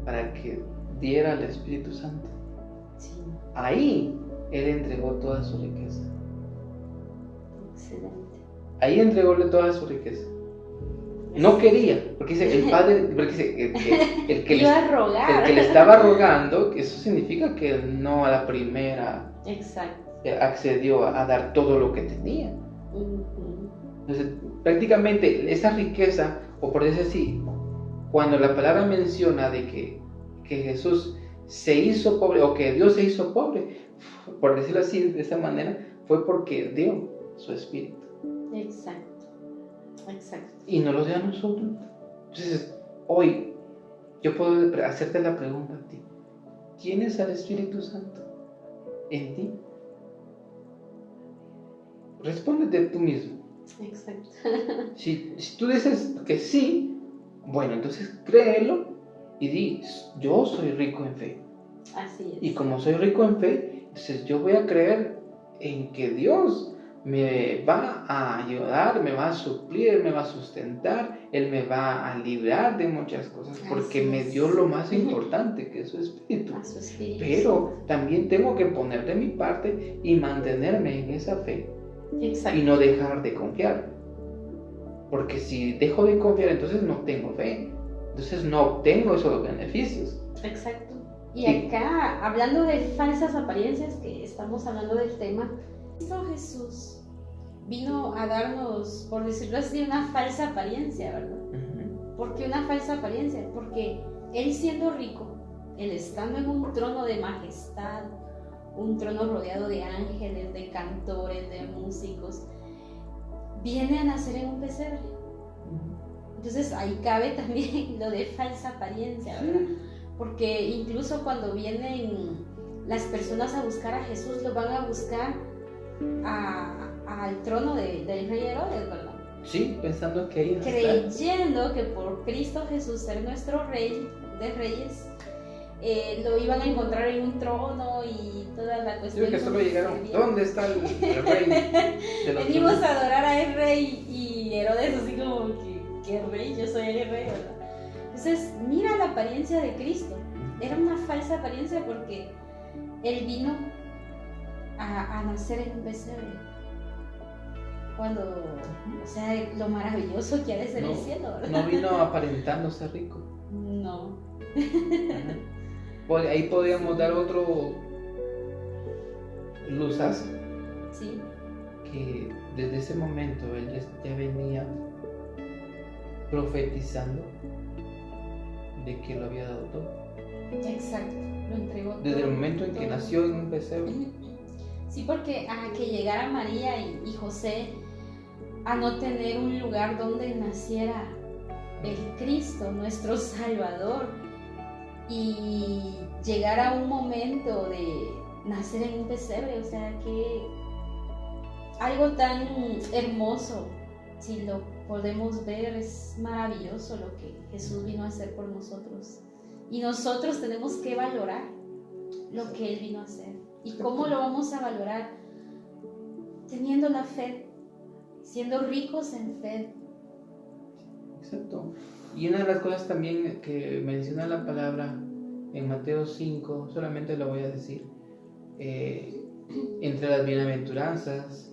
para que diera al Espíritu Santo. Sí. Ahí él entregó toda su riqueza. Excelente. Ahí entrególe toda su riqueza. No quería, porque dice el padre, porque dice el que iba a rogar. el que le estaba rogando, eso significa que él no a la primera Exacto. accedió a dar todo lo que tenía. Entonces, prácticamente esa riqueza, o por decir así, cuando la palabra menciona de que Jesús se hizo pobre, o que Dios se hizo pobre, por decirlo así, de esa manera, fue porque dio su espíritu. Exacto. Y no lo dio a nosotros. Entonces, hoy, yo puedo hacerte la pregunta a ti. ¿Tienes al Espíritu Santo en ti? Respóndete tú mismo. Exacto. Si tú dices que sí, bueno, entonces créelo y di, yo soy rico en fe. Así es. Y como soy rico en fe, entonces yo voy a creer en que Dios me va a ayudar, me va a suplir, me va a sustentar, Él me va a librar de muchas cosas, porque me dio lo más importante, que es su espíritu. Pero también tengo que poner de mi parte y mantenerme en esa fe. Exacto. Y no dejar de confiar, porque si dejo de confiar, entonces no tengo fe, entonces no obtengo esos beneficios. Exacto. Y acá, hablando de falsas apariencias, que estamos hablando del tema, Cristo Jesús vino a darnos, por decirlo así, una falsa apariencia, ¿verdad? ¿Por qué una falsa apariencia? Porque Él siendo rico, Él estando en un trono de majestad, un trono rodeado de ángeles, de cantores, de músicos, viene a nacer en un pesebre. Entonces ahí cabe también lo de falsa apariencia, ¿verdad? Porque incluso cuando vienen las personas a buscar a Jesús, lo van a buscar al trono del rey Herodes, ¿verdad? Sí, pensando que ahí creyendo que por Cristo Jesús ser nuestro rey de reyes, lo iban a encontrar en un trono y toda la cuestión. Yo que solo llegaron, ¿dónde está el rey? Venimos a adorar a el rey, y Herodes así como que rey, yo soy el rey, ¿verdad? Entonces, mira la apariencia de Cristo. Era una falsa apariencia porque Él vino a nacer en un pesebre. Cuando, o sea, lo maravilloso que ha de ser el cielo, ¿verdad? No vino aparentando ser rico. No. Ahí podríamos dar otro luzazo. Sí. Que desde ese momento él ya venía profetizando de que lo había dado todo. Exacto, lo entregó todo. Desde el momento en que nació en un pesebre. Sí, porque a que llegara María y José a no tener un lugar donde naciera el Cristo, nuestro Salvador, y llegar a un momento de nacer en un pesebre, o sea que algo tan hermoso, si lo podemos ver, es maravilloso lo que Jesús vino a hacer por nosotros, y nosotros tenemos que valorar lo que Él vino a hacer. ¿Y cómo lo vamos a valorar? Teniendo la fe, siendo ricos en fe. Exacto. Y una de las cosas también que menciona la palabra en Mateo 5, solamente lo voy a decir, entre las bienaventuranzas,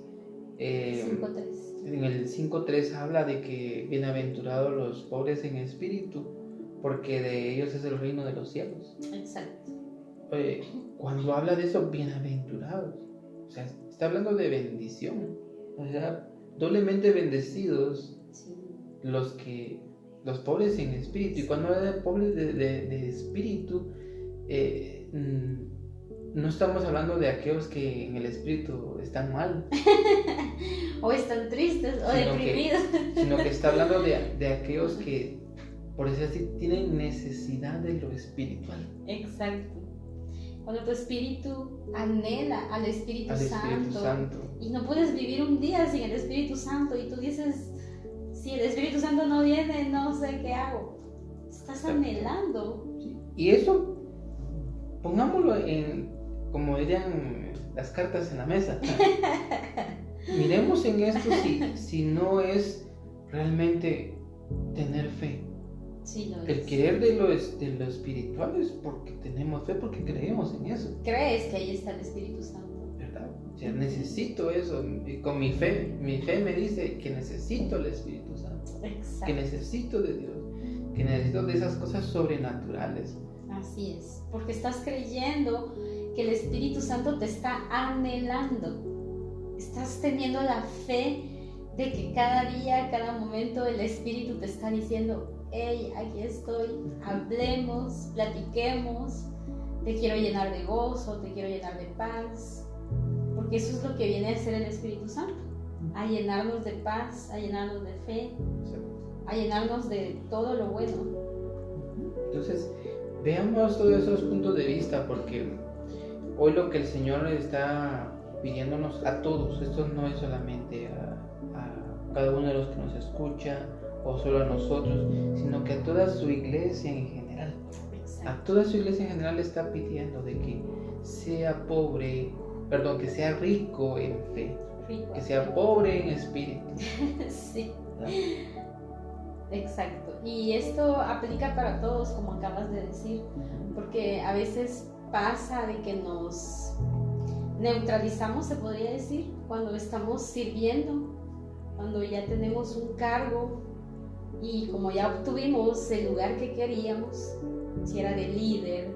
5.3. En el 5.3 habla de que bienaventurados los pobres en espíritu, porque de ellos es el reino de los cielos. Exacto. Cuando habla de eso, bienaventurados, o sea, está hablando de bendición, o sea, doblemente bendecidos, sí, los pobres en espíritu. Y cuando habla de pobres de espíritu, no estamos hablando de aquellos que en el espíritu están mal o están tristes o deprimidos, sino que está hablando de aquellos que, por decir así, tienen necesidad de lo espiritual. Exacto. Cuando tu espíritu anhela al Espíritu Santo y no puedes vivir un día sin el Espíritu Santo, y tú dices, si el Espíritu Santo no viene, no sé qué hago. Estás anhelando. Sí. Y eso, pongámoslo en, como dirían, las cartas en la mesa. Miremos en esto si no es realmente tener fe. Sí, el querer de lo espiritual es porque tenemos fe, porque creemos en eso. Crees que ahí está el Espíritu Santo, ¿verdad? O sea, necesito eso. Y con mi fe me dice que necesito el Espíritu Santo. Exacto. Que necesito de Dios. Que necesito de esas cosas sobrenaturales. Así es, porque estás creyendo que el Espíritu Santo te está anhelando. Estás teniendo la fe de que cada día, cada momento el Espíritu te está diciendo: hey, aquí estoy, hablemos, platiquemos, te quiero llenar de gozo, te quiero llenar de paz, porque eso es lo que viene a hacer el Espíritu Santo, a llenarnos de paz, a llenarnos de fe, a llenarnos de todo lo bueno. Entonces, veamos todos esos puntos de vista, porque hoy lo que el Señor está pidiéndonos a todos, esto no es solamente a cada uno de los que nos escucha o solo a nosotros, sino que a toda su iglesia en general. Exacto. A toda su iglesia en general está pidiendo de que sea que sea rico en fe, que sea pobre en espíritu. Sí. Exacto. Y esto aplica para todos, como acabas de decir, porque a veces pasa de que nos neutralizamos, se podría decir, cuando estamos sirviendo, cuando ya tenemos un cargo y como ya obtuvimos el lugar que queríamos, si era de líder,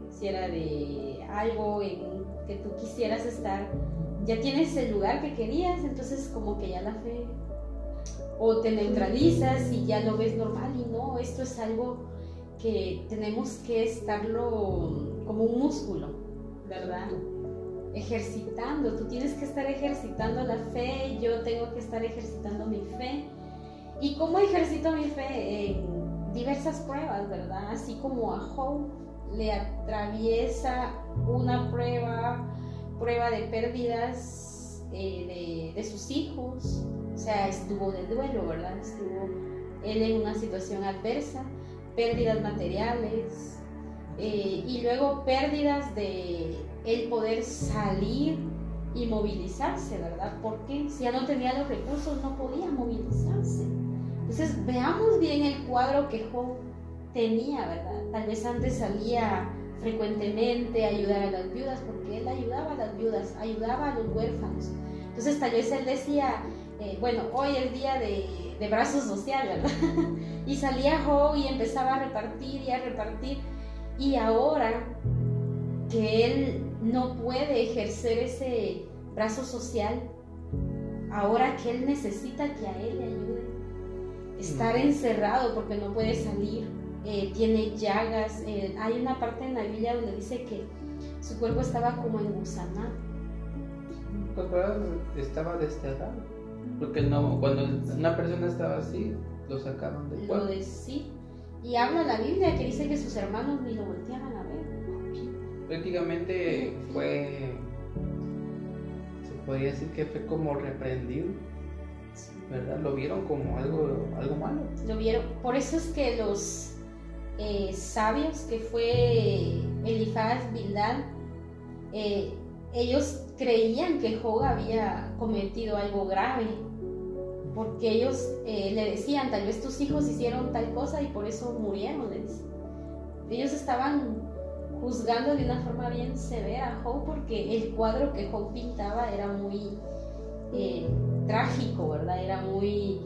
si era de algo en que tú quisieras estar, ya tienes el lugar que querías, entonces como que ya la fe, o te neutralizas y ya lo ves normal, y no, esto es algo que tenemos que estarlo como un músculo, ¿verdad? Ejercitando, tú tienes que estar ejercitando la fe, yo tengo que estar ejercitando mi fe. ¿Y cómo ejercito mi fe? En diversas pruebas, ¿verdad? Así como a Job le atraviesa una prueba de pérdidas de sus hijos, o sea, estuvo de duelo, ¿verdad? Estuvo él en una situación adversa, pérdidas materiales, y luego pérdidas de el poder salir y movilizarse, ¿verdad? Porque si ya no tenía los recursos no podía movilizarse. Entonces veamos bien el cuadro que Job tenía, ¿verdad? Tal vez antes salía frecuentemente a ayudar a las viudas, porque él ayudaba a las viudas, ayudaba a los huérfanos. Entonces tal vez él decía, bueno, hoy es día de brazo social, ¿verdad? Y salía Job y empezaba a repartir y a repartir. Y ahora que él no puede ejercer ese brazo social, ahora que él necesita que a él le ayude, estar encerrado porque no puede salir, tiene llagas, hay una parte en la Biblia donde dice que su cuerpo estaba como engusanado. Pues estaba desterrado, porque no, cuando una persona estaba así, lo sacaban del cuerpo. Sí, y habla la Biblia que dice que sus hermanos ni lo volteaban a ver. Prácticamente se podría decir que fue como reprendido, ¿verdad? Lo vieron como algo malo. Lo vieron, por eso es que los sabios, que fue Elifaz, Bildad, ellos creían que Job había cometido algo grave, porque ellos le decían, tal vez tus hijos hicieron tal cosa y por eso murieron. Ellos estaban juzgando de una forma bien severa a Job, porque el cuadro que Job pintaba era muy trágico, ¿verdad? Era muy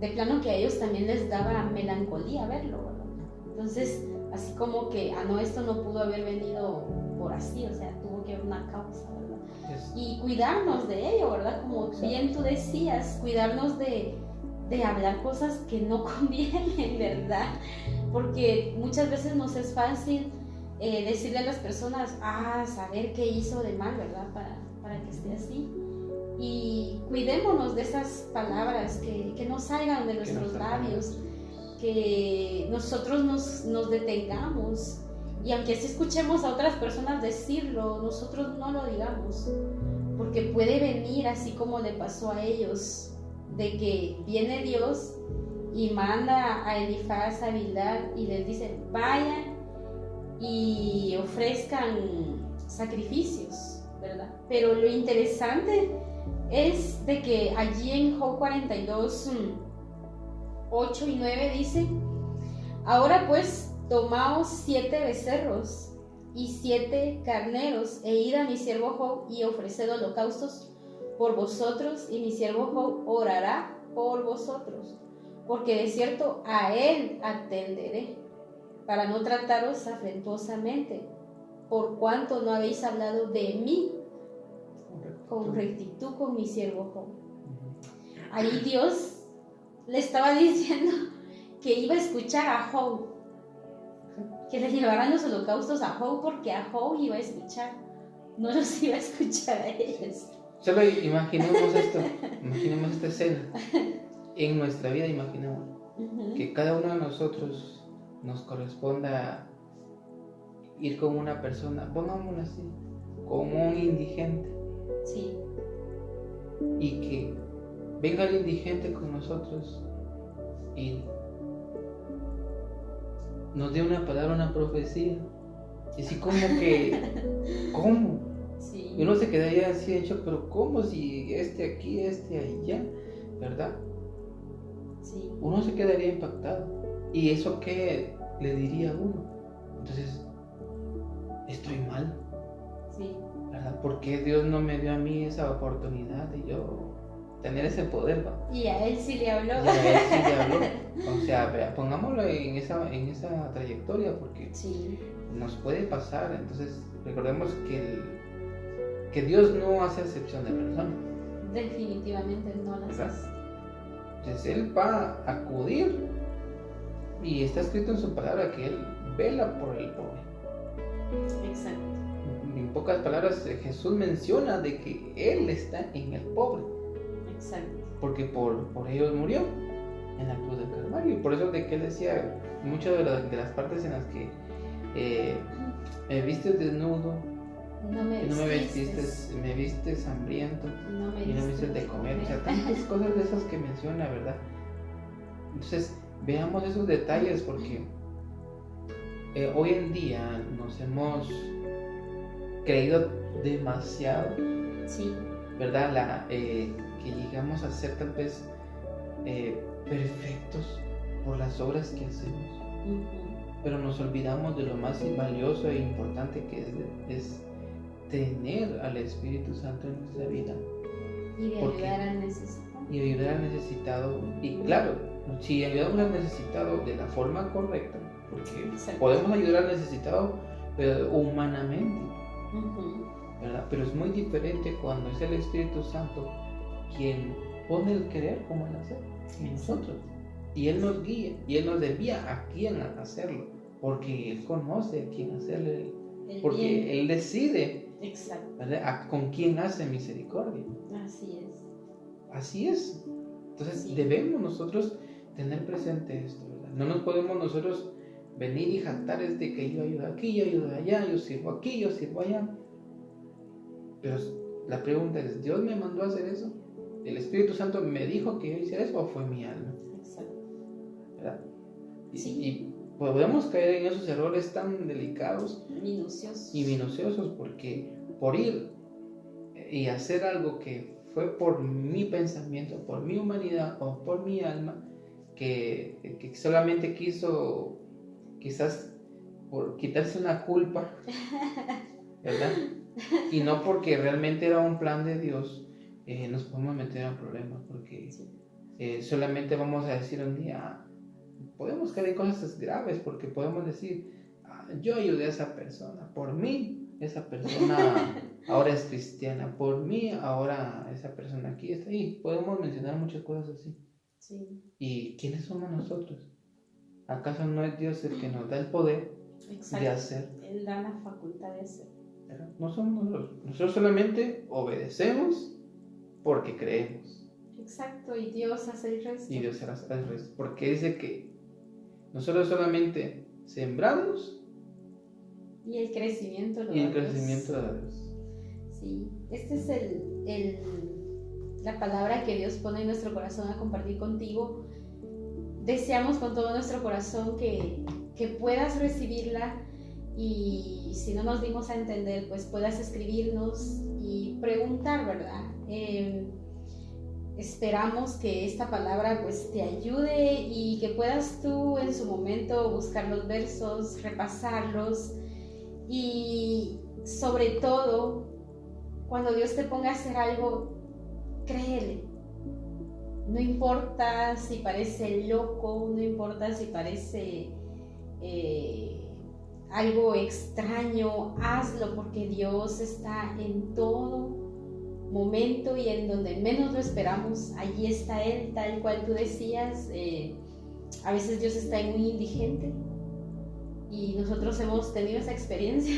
de plano que a ellos también les daba melancolía verlo, ¿verdad? Entonces, así como que, no, esto no pudo haber venido por así, o sea, tuvo que haber una causa, ¿verdad? Y cuidarnos de ello, ¿verdad? Como bien tú decías, cuidarnos de hablar cosas que no convienen, ¿verdad? Porque muchas veces nos es fácil decirle a las personas, saber qué hizo de mal, ¿verdad? Para que esté así. Y cuidémonos de esas palabras que no salgan de nuestros labios, que nosotros nos detengamos, y aunque sí escuchemos a otras personas decirlo, nosotros no lo digamos, porque puede venir así como le pasó a ellos, de que viene Dios y manda a Elifaz, a Bildad, y les dice, vayan y ofrezcan sacrificios, ¿verdad? Pero lo interesante es de que allí en Job 42, 8 y 9 dice, ahora pues tomaos 7 becerros y 7 carneros, e id a mi siervo Job y ofreced holocaustos por vosotros, y mi siervo Job orará por vosotros, porque de cierto a él atenderé, para no trataros afrentuosamente, por cuanto no habéis hablado de mí con rectitud con mi siervo Job. Ahí Dios le estaba diciendo que iba a escuchar a Job, que le llevaran los holocaustos a Job, porque a Job iba a escuchar, no los iba a escuchar a ellos. Solo imaginemos esto, imaginemos esta escena en nuestra vida, imaginemos que cada uno de nosotros nos corresponda ir con una persona, pongámoslo así, como un indigente. Sí. Y que venga el indigente con nosotros y nos dé una palabra, una profecía. Y así como que, ¿cómo? Sí. Y uno se quedaría así hecho, pero ¿cómo si este aquí, este allá? ¿Verdad? Sí. Uno se quedaría impactado. ¿Y eso qué le diría a uno? Entonces, estoy mal. Sí. ¿Verdad? ¿Por qué Dios no me dio a mí esa oportunidad de yo tener ese poder? ¿Va? Y a él sí le habló. Y a él sí le habló. O sea, vea, pongámoslo en esa trayectoria, porque sí. nos puede pasar. Entonces, recordemos que Dios no hace excepción de personas. Definitivamente no las hace. Entonces, Él va a acudir, y está escrito en su palabra que Él vela por el pobre. Exacto. En pocas palabras, Jesús menciona de que Él está en el pobre. Exacto. Porque por ellos murió en la cruz del Calvario. Y por eso de que Él decía, muchas de las partes en las que me vistes desnudo, no me vestiste, me vistes hambriento, y no me vistes de comer. O sea, tantas cosas de esas que menciona, ¿verdad? Entonces, veamos esos detalles, porque hoy en día nos hemos creído demasiado, sí. ¿verdad? Que llegamos a ser tal vez perfectos por las obras que hacemos, pero nos olvidamos de lo más valioso e importante que es tener al Espíritu Santo en nuestra vida y de ayudar al necesitado. Y ayudar al necesitado. Y claro, si ayudamos al necesitado de la forma correcta, porque podemos ayudar al necesitado humanamente, ¿verdad? Pero es muy diferente cuando es el Espíritu Santo quien pone el querer como el hacer en nosotros. Y Él nos guía, y Él nos envía a quién hacerlo, porque Él conoce a quién hacerle, porque bien. Él decide, ¿verdad?, con quién hace misericordia. Así es. Así es. Entonces debemos nosotros tener presente esto, ¿verdad? No nos podemos nosotros venir y jactar de que yo ayudo aquí, yo ayudo allá, yo sirvo aquí, yo sirvo allá. Pero la pregunta es, ¿Dios me mandó a hacer eso? ¿El Espíritu Santo me dijo que yo hiciera eso o fue mi alma? Exacto. ¿Verdad? Y podemos caer en esos errores tan delicados y minuciosos, porque por ir y hacer algo que fue por mi pensamiento, por mi humanidad o por mi alma, que solamente quiso quizás por quitarse una culpa, ¿verdad? Y no porque realmente era un plan de Dios, nos podemos meter en problemas, porque solamente vamos a decir un día, podemos caer en cosas graves, porque podemos decir, yo ayudé a esa persona, por mí esa persona ahora es cristiana, por mí ahora esa persona aquí está ahí. Podemos mencionar muchas cosas así. Sí. ¿Y quiénes somos nosotros? ¿Acaso no es Dios el que nos da el poder de hacer? Él da la facultad de hacer. No somos nosotros. Nosotros solamente obedecemos porque creemos. Exacto, y Dios hace el resto. Y Dios hace el resto. Porque dice que nosotros solamente sembramos y el crecimiento lo da Dios. Sí, esta es la palabra que Dios pone en nuestro corazón a compartir contigo. Deseamos con todo nuestro corazón que puedas recibirla, y si no nos dimos a entender, pues puedas escribirnos y preguntar, ¿verdad? Esperamos que esta palabra pues te ayude y que puedas tú en su momento buscar los versos, repasarlos Y sobre todo, cuando Dios te ponga a hacer algo, créele. No importa si parece loco, no importa si parece algo extraño, hazlo, porque Dios está en todo momento y en donde menos lo esperamos, allí está Él, tal cual tú decías. A veces Dios está en un indigente y nosotros hemos tenido esa experiencia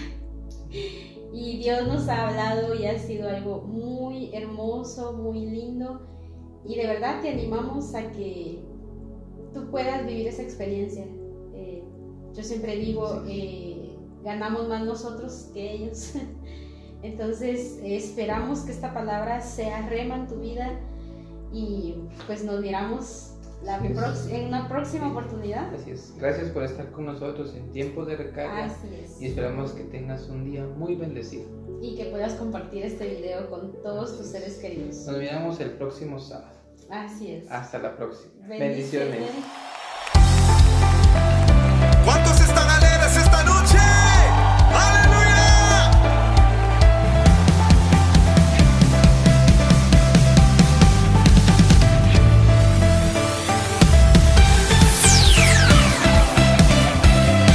y Dios nos ha hablado y ha sido algo muy hermoso, muy lindo, y de verdad te animamos a que tú puedas vivir esa experiencia. Yo siempre digo, ganamos más nosotros que ellos. Entonces esperamos que esta palabra sea rema en tu vida y pues nos miramos en una próxima oportunidad. Así es. Gracias por estar con nosotros en Tiempos de Recarga. Así es. Y esperamos que tengas un día muy bendecido. Y que puedas compartir este video con todos tus seres queridos. Nos miramos el próximo sábado. Así es. Hasta la próxima. Bendiciones. ¿Cuántos están alegres esta noche? ¡Aleluya!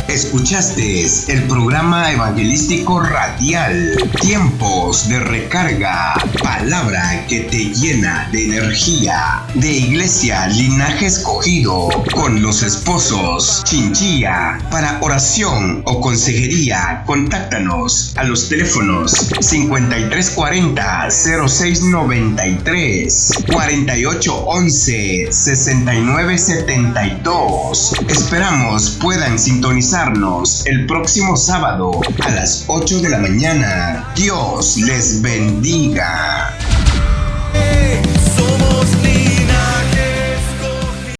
Escuchaste el programa evangelístico radial Tiempos de Recarga, palabra que te llena de energía, de Iglesia Linaje Escogido, con los esposos Chinchilla. Para oración o consejería, contáctanos a los teléfonos 5340-0693, 4811-6972. Esperamos puedan sintonizarnos el próximo sábado a las 8 de la mañana. Dios les bendiga.